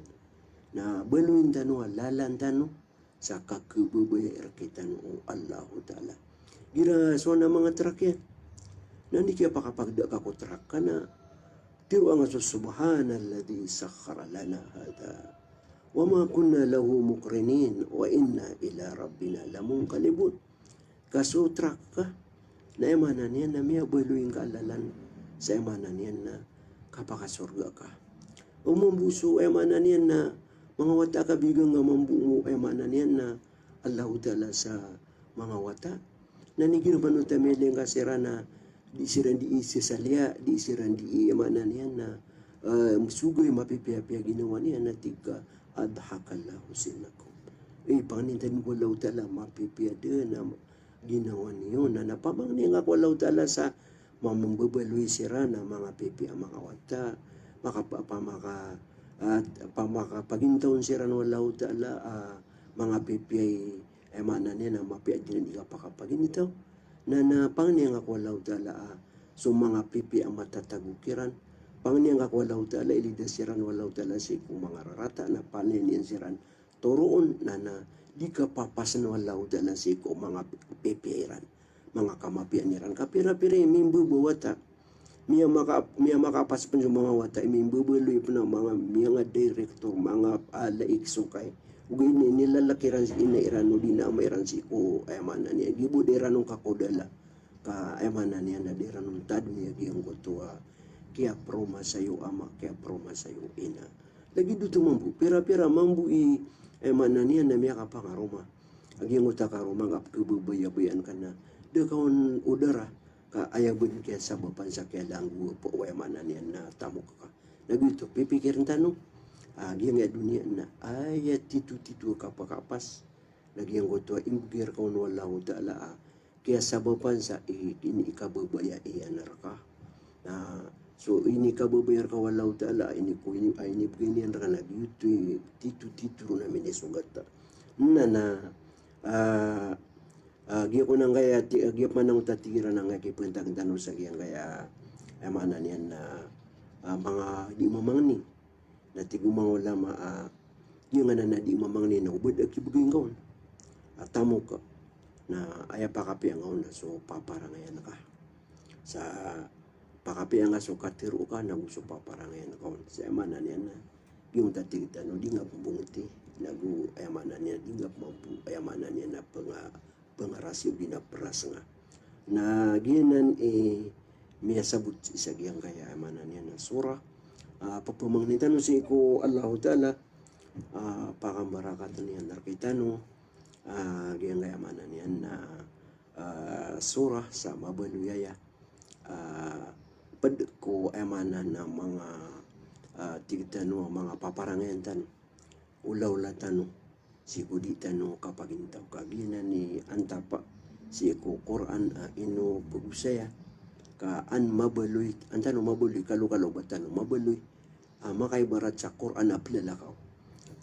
na baluin tano lalan tano sa kakabubaya kita o Allah Ta'ala gira so na mga trakyan na hindi kaya pakapagda ka ko trak ka na tiro ang aso subhanalladhi sakhara lana hada wa ma kunna lahu mukrinin wa inna ila rabbina lamunqalibun kaso trak ka na emana niya na miya baluin ka alalan sa emanan yan na kapakasurga ka. Umambuso emanan yan na mga wata kabigang nga mambuo emanan yan na Allah Ta'ala sa mga wata. Nanigir manutamili nga sira na di siran di isi salya, di siran di emanan yan na sugay mapipiyapya ginawa niya na tiga adhakallahu sinakum. Pangintan mo Allah Ta'ala mapipiyada na ginawa niyo na napamang niya nga Allah Ta'ala sa mamambabaloy sira na mga pipi ang mga wata pagintaon sira ng Allah Ta'ala mga pipi ay mana niya na mapiad din hindi ka pakapaginitaw na pangniyang ako Allah Ta'ala so mga pipi ang matatagukiran pangniyang ako Allah Ta'ala ilidas siran Allah Ta'ala si kung mga rarata na paninian siran turoon na di ka papasan Allah Ta'ala si kung mga pipi iran mga kamapian niran kapira-pira mimbu buwata miya makapas pa mga wata mimbu buloy pa na mga miya nga director mga alaik sukay ug ini nilalakiran si inairan no di na mairan si ko ayman niya gibo deran ng kakodala ka ayman niya na deran ng tad niya giyang kutua kaya proma sayo ama kaya proma sayo ina lagi dito mambu pira-pira mambu ayman niya na miya kapangaroma aging utaka roma nga kububayabayan ka na kawan udara ka ayabun kaya sa bapansa kaya langgu po wayamanan yan na tamok ka nagito pipikirin tanong aging dunia na ayat titu kapakapas nagyang goto imbugir ka wallahu Ta'ala kaya sa bapansa ini ikababaya iyan ka so ini kababayar ka wallahu Ta'ala ini ko ini beginian ka nagito titu na minisugata na giya ko nang kaya giya pa nang tatira nang kipuntang tanong sa giyang kaya emanan yan na mga di mamangni na tigumang ulama yung nga na di mamangni na ubod at kibuging kaon at tamo ka na aya pakapi ang kaon na so paparangayan ka sa pakapi ang so katiro ka na gusto paparangayan kaon sa emanan yan na yung tatigita no di nga pambunguti nagu emanan yan di nga mampu emanan yan na pangarasyo binaperas nga na ginan miya sabut isa giyang kaya manan yan na surah papamangnitan no si ko Allah Ta'ala pakambarakatan niyan nakitano gayang gayamanan niyan na surah sa mabaluyaya pad ko emanan na mga tigtano mga paparangayan tano ulaw latano si kudi tano kapagintaw kagina ni antapa si ko Quran ino pagusaya ka an mabaluy antano mabaluy kalukalo batano mabaluy makaibarat sa Quran na plalakaw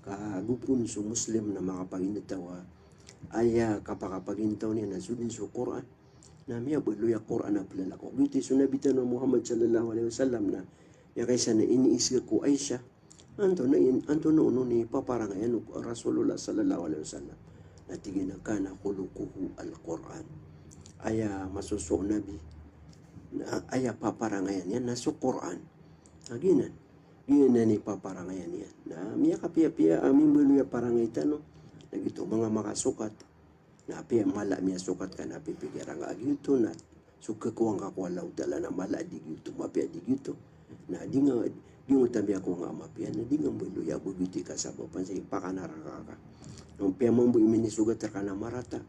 kagupun su Muslim na makapagintaw aya kapakapagintaw niya na sudin su Quran na miya baluya Quran na plalakaw giti sunabitan ng Muhammad sallallahu alaihi wasallam na ya kaysa na iniisir ko Aisha anto no ni paparangayan Rasulullah sallallahu alaihi wasallam na tigina kana khuluquhu al-Quran aya masuso nabi na aya paparangayan yan na su Quran aginan gina ni paparangayan yan na miya kapia-pia amin baluya parangay tano na gito mga makasukat na pia mala miya sukat ka na pipigiran nga agito na suka ko ang kakwalaw tala na mala di gito mapia di gito na di mo tabi ako nga mapia na di nga baluya bugiti ka sa bapan sa ipakanaraka ka nung pia mambu imini sugat ka na marata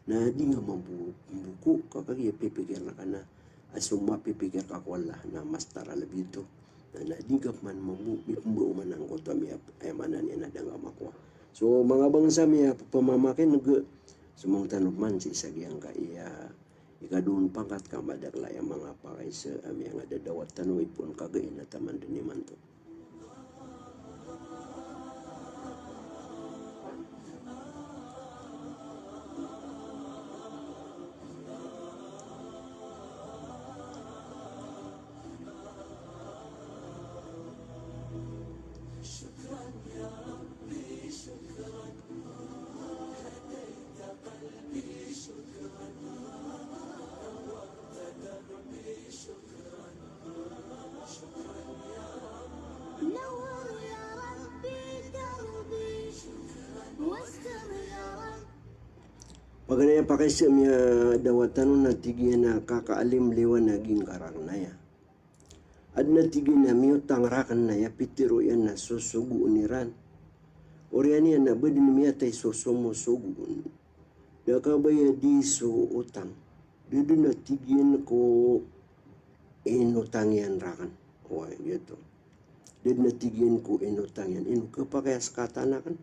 na di nga mambuku kakagi pipigir na ka na asong mapipigir ka kwala na mas tara labito na digap man mambu man ang koto miya ay manan yan na nga makwa so mga bangsa miya pamamakin sumong tanong man si sagyang ka ikadun pangkat ka madagla yung mga pakay sa amiyang adadawat tanong ipon kagayin na taman din naman to. Pagana pakai semia dawatan na tigyan na kakaalim liwan naging karang na ya. Ad na tigyan na miyo tangrakan na ya pitiro yan na susugu uniran. Orian yan na badin miya tay susumo sugun. Dakabaya di su utang. Dito na tigyan ko inutang yan rakan. Wah gitu. Dito na tigyan ko inutang yan. Inu kapakayas katanakan.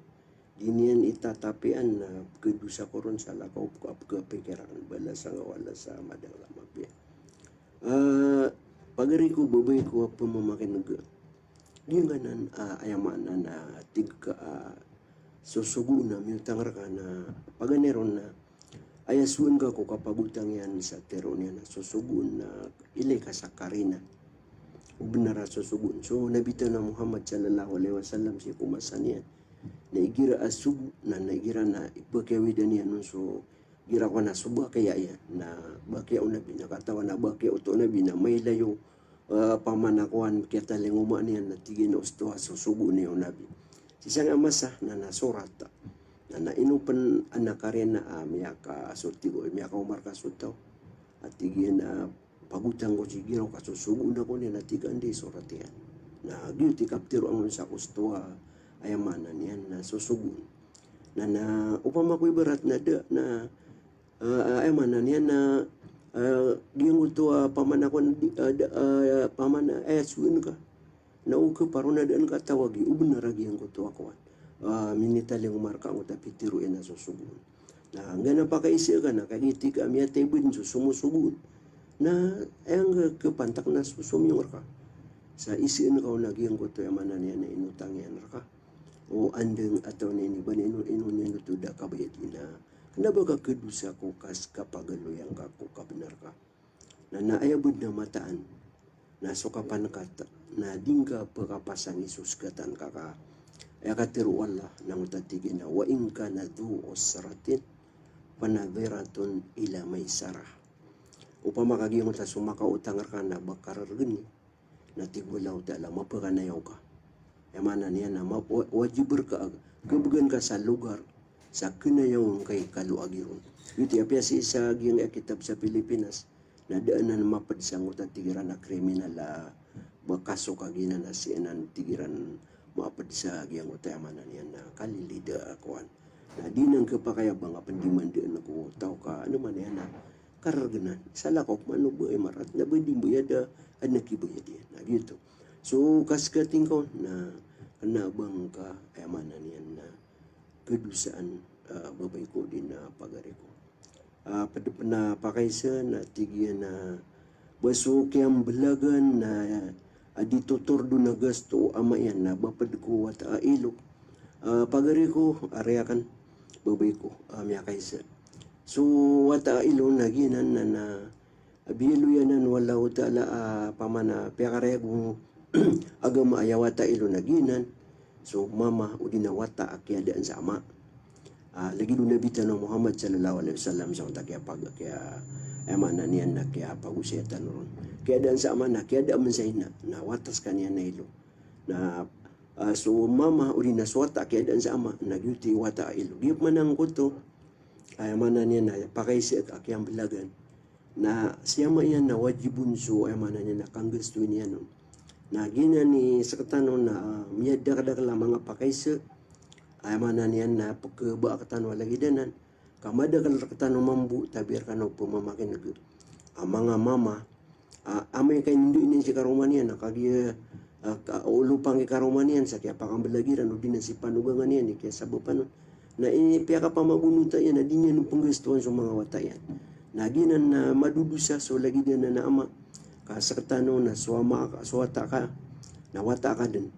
Dinian itatapian na kedusa koron sa lakaw kapikiran bala sa wala sa madang lamapya. Pagari ko babay ko pamamakin nag di nga nan ayamana na tigka susugu na miutang ka na paganeron na ayasuan ka ko kapagutang yan sa teron yan na susugun na ilay ka sa karina. Benar susugun. So nabita na Muhammad sallallahu alaihi wasallam si kumasan yan. Naigira asub na naigira na ipagkawidan niya nun so gira ko na suba kaya yan na bakya o nabi nakatawa na bakya o to nabi na may layo pamanakuan kaya taling umaan niya na tigin o stoha susugo niya o nabi sisang amasa na nasurata na nainupan anakarin na miyaka surtigo miyaka umar kasutaw at tigin na pagutang ko sigiraw kasusugo na ko niya na tigaan di suratian na gyuti kaptiro ang sa kustoha ayamanan yan na susugun na upama ko'y barat na ayamanan yan na gingo to pamanakon pamana suun ka na uka paro na daan ka tawagi ubun na ragihan ko to ako minitaling umarka ang tapitiro yan na susugun na hanggang na pakaisya ka na kagiti ka miya tebun susumusugun na ayang kapantak na susumyong ka sa isiin ka o nagihan ko to ayamanan yan na inutang yan ka o andeng atau nini banino inu tu da kabayat ina kenapa ka kedusa ko kas kapagalo yang kako kabenar ka na naayabud na mataan na sokapan kata na dingka pagkapasan Isus katan kaka ay katiru Allah nang tatigin na wa in kana du usratin panabiratun ila maisarah upama kagiyong ta sumaka utang ka na bakar gini na tigulaw tala mapakanayaw ka mana niya na wajib kebugan ka sa lugar sa kinayong kay kaluagirun. Iti apya si isa giyang kitab sa Pilipinas na daanan mapad sa ngutan tigiran na kriminal bakaso kagina na sianan tigiran maapad sa agiyang utayamanan yan na kalilida akuan. Na di nang kapakayabang pendiman di ako tau ka ano man yan na karaganan. Salakok manubo ay marat na ba di mo yada anak ibo yada na gitu. So kaskating ko na kanabang ka ayamanan yan na kedusaan babay ko din na pagari ko. Pada pernah pakai na tigyan na baso kayang belagan na aditutor do na gasto ama yan na bapad ko at ilok. Pagari ko areakan babay ko miyakay sa. So wata ilo naginan na abilo yanan wala utala pamana piakare ko agama ayawata ilo naginan. So mama udina wata akiadaan sa ama. Lagi doon nabitan ng Muhammad sallallahu alaihi wasallam sa kaya pag kaya emana niyan na kaya pag-usetan ron. Kaya daan sa ama na kaya daan man sa ina na watas kaniya na ilo. Na so mama uli na swata kaya daan sa ama nagyuti wata ilo. Giyap man ang kuto ay emana niya na pakaisi at akyang bilagan na siya yan na wajibun so emana niya na kang gusto niya no. Na gina ni sakatano na miyada kadakala mga pakaisi ay mana niyan na pagkabakatan wala gidanan kamada kan rakatan mambu tabir kan pumamakin nag mga mama amay kay hindi ni si karomanian nakagi ulupang karomanian sa kaya pakambalagiran udin si panugangan yan kaya sabupan na ini piyaka pamagunuta yan na di niya nung panggustuhan sa mga watayan naginan na madudusa so lagi din na ama kasakatano na swata ka na wata ka din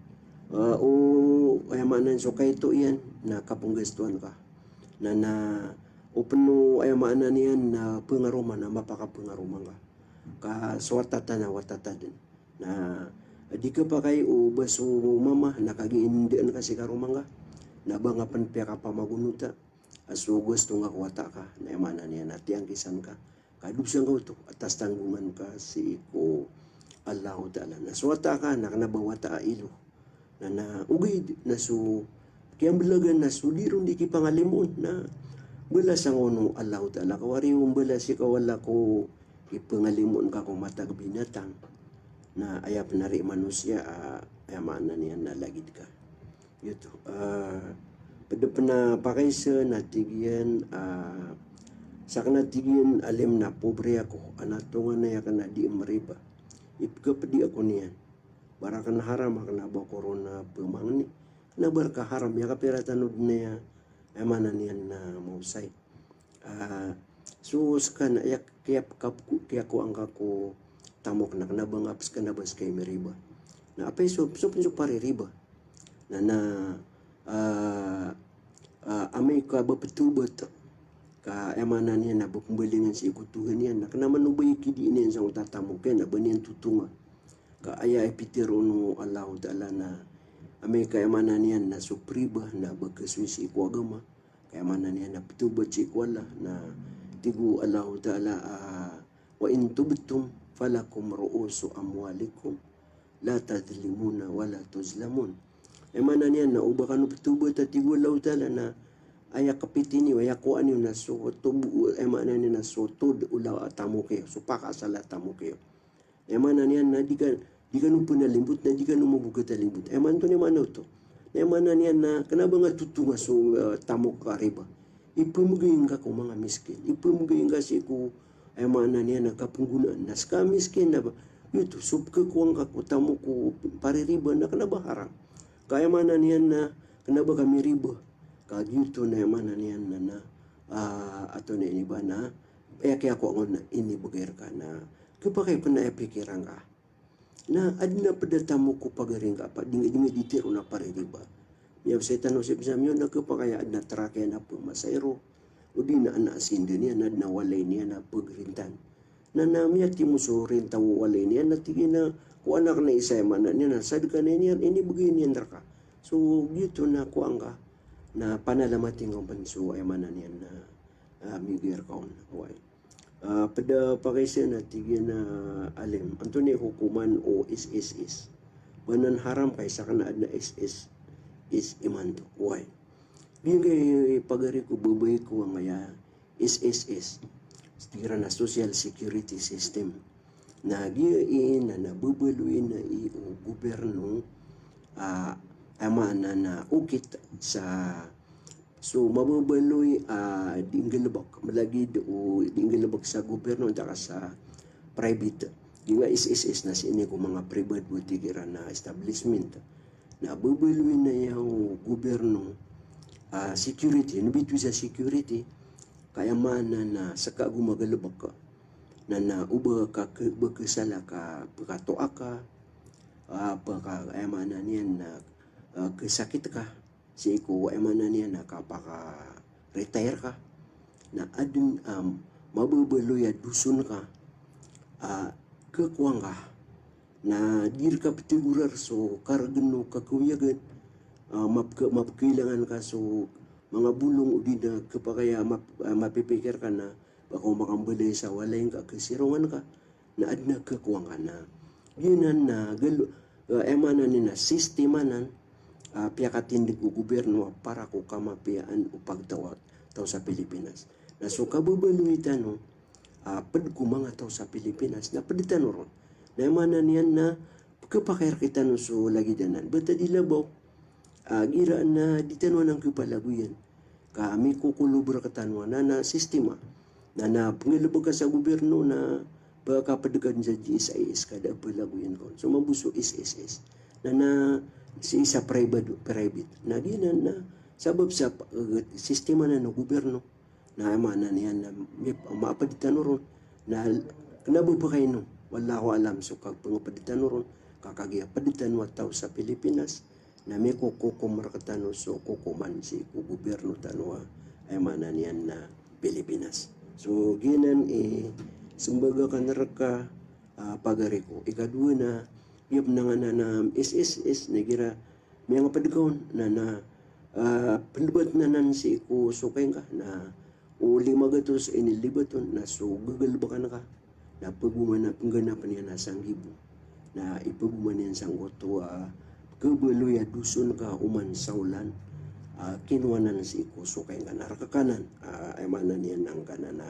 ayamanan so kay to yan na kapunggastuan ka na upno ayamanan yan na pengaruman na mapakapengaruman ka swatata na watata din na di ka pa kay baso mama nakagiindian kasi karumang ka na bangapan pia ka pamagunuta aso gusto nga kuwata ka na ayamanan yan at yang kisan ka kadusang ka ito atas tanggungan ka si ko Allah Ta'ala na swata ka na kanabawata ilo na ugay na so kaya belagan na so diron di kipangalimon na bala sa ngono Allah Ta'ala kawari yung bala si kawala ko ipangalimon ka kung matag binatang na ayap na rin manusia ayamaan na niya na lagid ka yuto pada na pakaysa na tigyan sa kanatigyan alim na pobre ako anatungan na yakan na di mariba ipkapadi ako niyan bara kan haram kana ba corona pemang ni na bar ka haram ya kapira tanud na emana niyan na mausay so skan ya kiap kapku kaya ko angka ko tamok na kana bangaps kana bas kay meriba na apay so pare riba na amay ka ba petubot ka emana niyan na bumbalingan si ikutuhan niyan na kana manubay kidi niyan sa utatamok kay na baniyan tutunga ka aya epitero no Allah Ta'ala na amay kayamanan niyan na supriba na bagkaswisi ko agama kayamanan niyan na pitubat si wala na tigu Allah Ta'ala wa in tubtum falakum ru'usu amwalikum la tadlimuna wala tuzlamun emanan niyan na uba kanu pitubat at tigu Allah Ta'ala na aya kapitini wa yakuan yun na so tubu emanan niyan na so tud ulaw atamu kayo supaka sala tamu kayo emana niyan na di ka nung punalimbut na di ka nung mabugat alimbut. Eman to ni mano to. Emana niyan na kanaba nga tutunga so tamok ka riba. Ipumugayin ka ko mga miskin. Ipumugayin ka si ko emana niyan na kapunggunaan. Nas ka miskin na ba? Yuto, sub ka kuwang ka ko tamok ko paririba na kanaba harang. Kaya emana niyan na kanaba kami riba. Kagyuto na emana niyan na ato na iniba na kaya ko ang na inibugir ka na kapag pa na epikiran ka na adina padatamo ko pagaring ka pa dingi ditiro na paririba miyaw sa tanong si Bisamyo na kapag kaya adna trakya na pumasayro o di na anaasin din niya na nawalay niya na pagrintan na namiyati mo so rin tawo walay niya na tigi na kung anak na isa man na niya na sad ka na niya inibugay niya ka so gito na kuang ka na panalamating ang banso ay manan niya na migir kaon why pada pakaysa na tigyan na alim anto ni hukuman o is banan haram kaysa ka na adna is imanto why ngayon kay pagari ko babay ko ang maya is tira na social security system na giyain na nabubaluin na o gobyerno amana na ukit sa so mababaloy dinggalabak malagi o dinggalabak sa gobyerno at sa private yung SSS na sini ko mga private butigira na establishment na babaloy na yung gobyerno security nabito sa security kaya mana na saka gumagalabak ka na uba ka bakasala ka pagkatoa ka pagka mana niyan na kesakit ka si ko mana niyan na kapaka retire ka na adun mababaloy dusun ka kakuang ka na dir ka pitigurar so karagano kakuyagan mapkailangan ka so mga bulong udi na kapakaya mapipikir ka na baka makambalay sa walay ka kasirungan ka na adna kakuang ka na yun na emana ni na sistema nan piyakatindig ko gobyerno para ko kamapiyaan o pagtawag tao sa Pilipinas na so kababaluitan no pad ko mga tao sa Pilipinas na paditan ron na emana niyan na kapakayar kita no so lagi danan bata dilabaw gira na ditanwa ng kapalaguyan kami kukulubra katanwa na sistema na pangilabag ka sa gobyerno na baka padagan sa GSIS kada palaguyan ko so mabuso SSS na si isa private na ginan na sabab sa sistema na ng gobyerno na amana niyan na mapaditan ron na kanabo pa kayo no wala ko alam so kag pangapaditan ron kakagya paditan wa tao sa Pilipinas na may kukumarakatano so kukuman si gobyerno tanwa ay mana niyan na Pilipinas. So ginan sumbaga ka naraka pagari ko. Ikadua na yap na nga na SSS na gira may nga padigawon na palibat na nan si ko sukay ka na uli magatos inilibaton na so gagalba ka na ka na paguman na pangganapan niya na sanggibo na ipaguman niya sang goto kabaloy dusun ka uman saulan kinuwanan si ikuso kay nga narakakanan ay mana niyan ang kanan na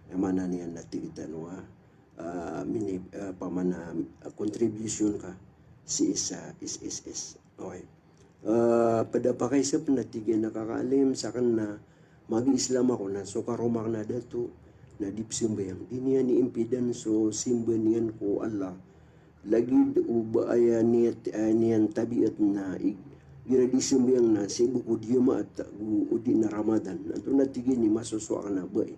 ay mana niyan na tigitanwa mini pamana contribution ka si isa SSS okay pada pakaisap na tigyan nakakalim sa kan na mag-Islam ako na so karumak na dato na dipsimbayang di niya ni impidan so simba niyan ko Allah lagi uba aya niyan tabiat na giradisyon yang na sibu ko diyama at udi na Ramadan ato na tigin ni masuswa na bay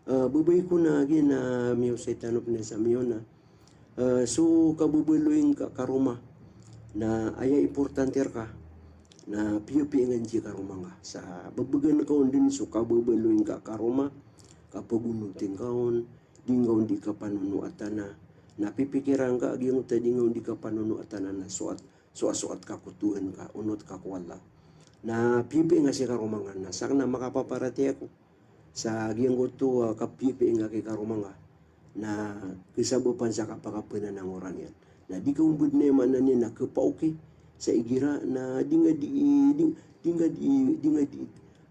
babay ko na gina miyo sa itanop na sa miyo na so kabubuloy ka karuma na aya importante ka na piyo-piyangan di karuma nga sa babagan kaon din so kabubuloy ka karuma kapagunutin kaon dingaw di ka panunuatan na pipikiran ka agyong tadingaw di ka panunuatan na suat ka kutuhan ka unot ka kuwala na pipi nga si karumangan na sak na makapaparati ako sa agyong kutu kapipi nga kay karumanga na kisabupan sa kapakapunan ng oran yan na di ka umbud na yaman na niya na kapauki sa igira na dinga di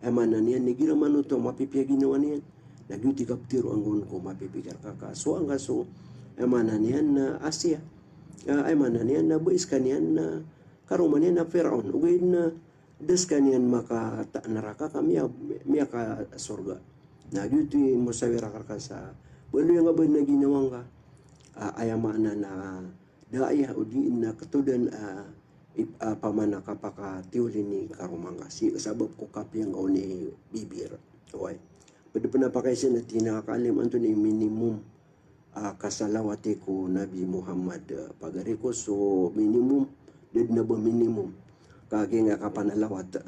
ayaman na niya nigira manuto mapipiyagin naman niyan nagyuti kaptiro ang ko mapipikar ka so ang kaso emana niyan na Asia emana niyan na boys kaniyan na karuman niyan na Firaun ugay na des kaniyan maka neraka kami miya ka surga na gyuti mo sa wira ka sa walo yang abad na ginawang ka ayamana na daaya udi na katudan pamana kapaka tiuli ni karumang ka si sabab ko kapiyang ni bibir okay pada penapakaisan na tinakalim anto ni minimum kasalawati ko Nabi Muhammad pagari ko so minimum did na ba minimum kagi nga kapanalawat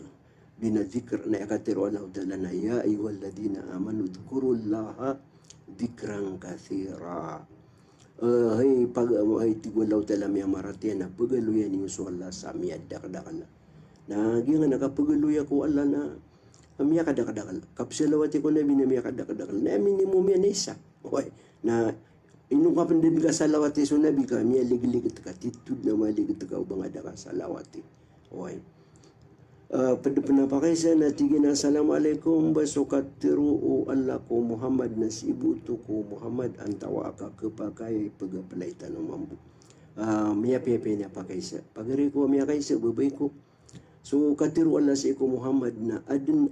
binadzikr na ikatiro Allah dala na ya ayyuhalladhina amanu dhkurullaha dhikran kathira hay pag ay tigulaw dala mi maratian na pagaluyan ni Allah sa miyadakdakal na nga nakapagaluya ko Allah na miya kadakdakal kapsalawati ko na miya kadakdakal na minimum yan isa okay na inung kapan din ka salawati so nabi ka miya ligligit ka titud na maligit ka ubang ada ka salawati okay pada penapakaisan na tigin assalamualaikum basukat tiru o Allah ko Muhammad na si ibuto ko Muhammad antawa ka kepakai pagapalaitan ng mambu miya pepe na pakaisa pagari ko miya kaisa babay ko So katiru Allah si ko Muhammad na adun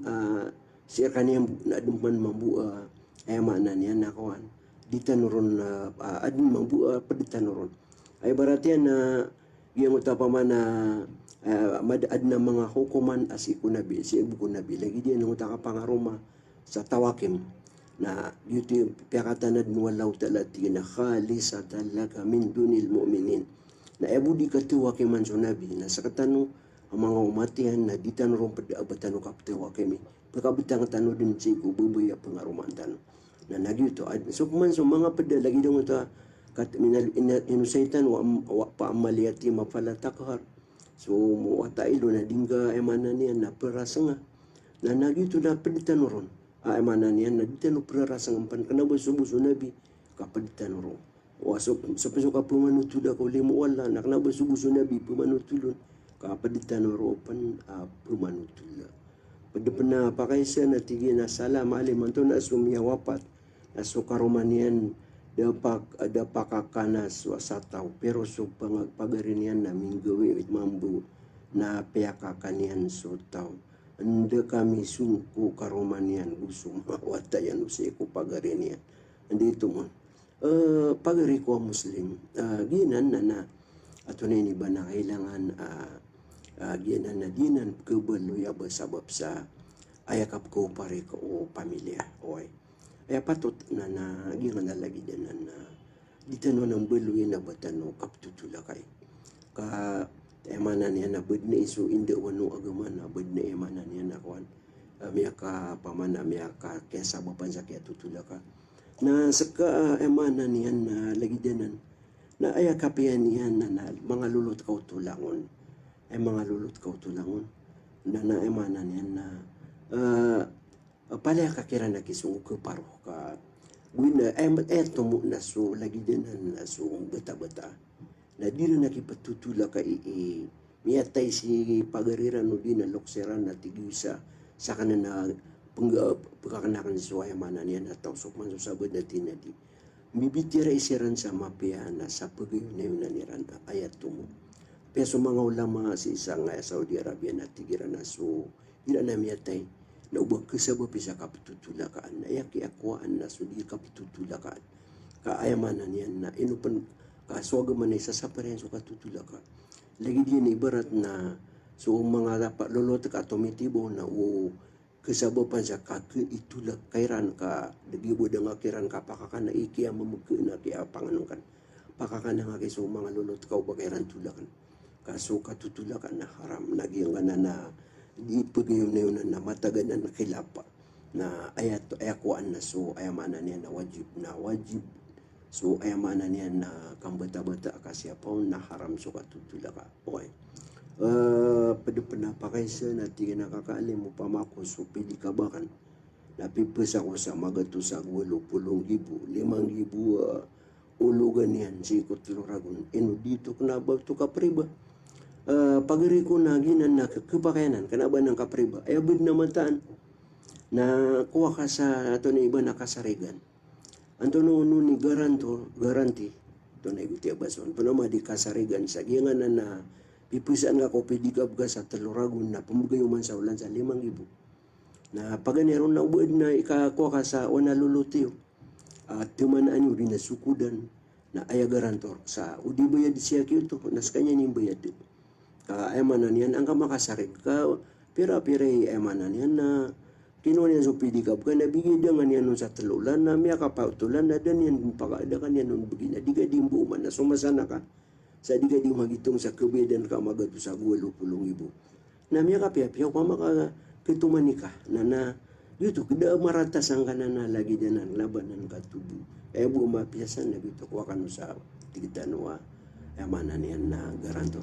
siya kaniyang na adun man mambua ay mana niya na kawan di tanuron na adun mambua pa di tanuron ay baratian na yung utapaman na madaad na mga hukuman as iku nabi si ibu ko nabi lagi dia nung pangaroma sa tawakim na yuti piyakatan na walau talati na khalisatan laka min dunil mu'minin na ibu di katiwakiman sa nabi na sa katano ang mga umatihan na di tanurong padaabatan o kaptiwakimi pagkabitang tano din si iku bubuya pangaroman tano na nagyuto so kuman so mga pada lagi dong ito kat minal inusaitan wa paamaliyati mapalatakhar so muwatailo na dingga emana niya na perasanga na nagyuto na paditan emana niya na ditano perasanga pan kana buso nabi kapaditan ron so pesuka pemanutuda ko limo wala na kana buso nabi pemanutulun kapaditan ron pan pemanutula pada pena pakai na tigi na salam alim anto na sumia wapat na sukaromanian dapak kakanas wasataw pero so pagparinian na minggawi mambu na piyakakanian so taw anda kami sungku karomanian usum watayan usiku pagarinian andito mo pagari ko muslim ginan na ato na ini ba na kailangan ginan na dinan kebeluya bersabab sa ayakap ko pare ko o pamilya oy ay patot na gingan na lagi din na dito ng beluin na batano kaptutula kay ka emana niya na bud na isu inde wano agama na bud na emana niya na kwan miyaka pamana miyaka kesa bapan sa kaya tutula ka na saka emana niya na lagi din na ayakapian niya na mga lulot ka tulangon ay mga lulot ka tulangon na emana niya na pala kakira na kisung ke paruh ka wina eto mo na so lagi din na so bata-bata na di na nakipatutula ka miyatay si pagariran no di na lokseran na tigisa sa kanana pagkakanakan si wayamana niya na tausok man so sabod na tinadi bibitira isiran sa mapia na sa pagayon na yun na niran ayat tumo peso mga ulama si isang Saudi Arabia na tigiran na so ina na miyatay na ubang kasabab isa kapitutulakaan na yaki akwaan na sudi kapitutulakaan kaayamanan yan na inupan kaswagaman ay sasaparin so katutulakaan lagi din ibarat na so mga dapat lolot ka tomitibo na kasababan sa itulak kairan ka dagibo da nga kiran ka pakakan na ikiya mamagka na kaya panganukan pakakan na nga so mga lolot ka o bagairan tulakan kaso katutulakan na haram nagyang na di pagayon na yun na matagan na nakilapa na ayakuan na so ayamanan niya na wajib so ayamanan niya na kambata-bata kasi apaw na haram so katutula ka okay pada penapakaysa na tingin nakakaalim mo pamako so pili kabakan napipes ako sa magato sa 80,000 5,000 ulugan yan sikot luragon dito kanabaw to kapriba pagari ko na ginan na kapakayanan kanaba ng kapriba ay abid na mataan na kuha ka sa ato na iba nakasarigan anto no ni garanti to na iguti abason panama di kasarigan sa giyangan na pipusan nga ko pedikab ka sa taluragon na pumugayo man sa ulan sa 5,000 na paganiron na ubod na ikakuha ka sa una lulutiyo at tumanaan yung dinasukudan na aya garantor sa udi bayad siya kiyo nas kanya ni bayad ka emanan yan ang kamakasarig ka pira-pira emanan yan na kinuha niya sa pedikab ka nabigay dengan yan sa talulan na miya kapautulan na dan yan pagkaada ka niya nun begina di ka di buuman na sumasana ka sa di ka di magitong sa kabedan ka magato sa 80,000 na miya kapiyapiyaw pa makakituman ka na dito kada maratas ang kanana lagi dyan ang labanan katubo ay buong mapiyasan na dito kuha ka no sa tigitanuwa emanan yan na garantor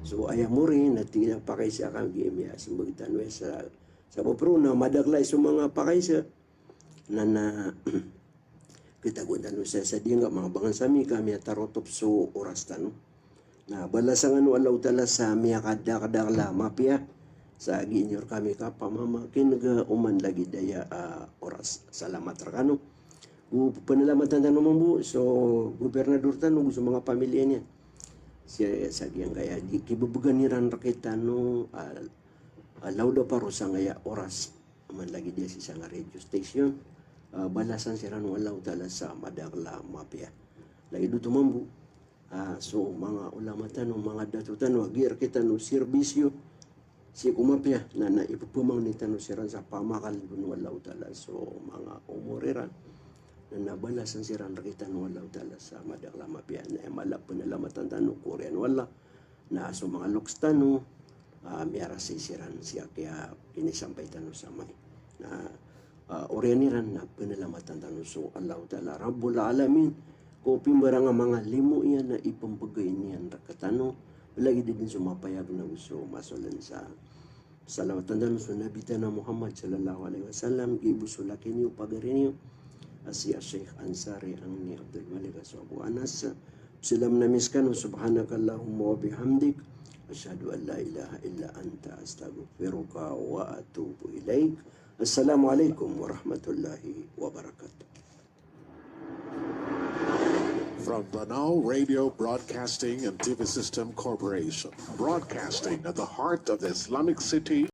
so ayaw mo rin na tingnan pakaysa kang gimya simbagitanwe sa papro na madaglay sa mga pakaysa na kita gundan sa di nga mga bangan sami kami tarotop so oras tano na balasangan walaw tala sa miya kadakadakla mapya sa ginyor kami ka pamama kinaga uman lagi daya oras salamat rakano panalamatan tanong mo so gobernador tanong sa mga pamilya niya siya sa giyang kaya di kibubuganiran rakita no laudo paro sa ngaya oras man lagi dia si nga radio station balasan siran walau tala sa madagla mapya lagi do tumambu so mga ulama tanong mga datutan wagir kita no serbisyo si kumapya na naipupumang ni tanong siran sa pamakal dun walau tala so mga umuriran na nabalasan siran rakitan walau tala sa madagla mapya na malap panalamatan tanong Korean wala na so mga loks tanong miara sisiran siya kaya inisampay tanong sa may na orianiran na pinalamatan tanong so Allah Ta'ala Rabbul Alamin ko pimbara nga mga limo iyan na ipampagay niyan rakatano lagi din sumapayag na gusto masolan sa salawatan tanong so nabita na Muhammad sallallahu alaihi wasallam ibusulakin niyo pagarin niyo si Sheikh Ansari ang ni Abdul Malik so Abu Anas silam na miskan subhanakallahumma wa bihamdik asyhadu an la ilaha illa anta astaghfiruka wa atubu ilaik. Assalamualaikum warahmatullahi wabarakatuh. From Banal Radio Broadcasting and TV System Corporation, broadcasting at the heart of the Islamic city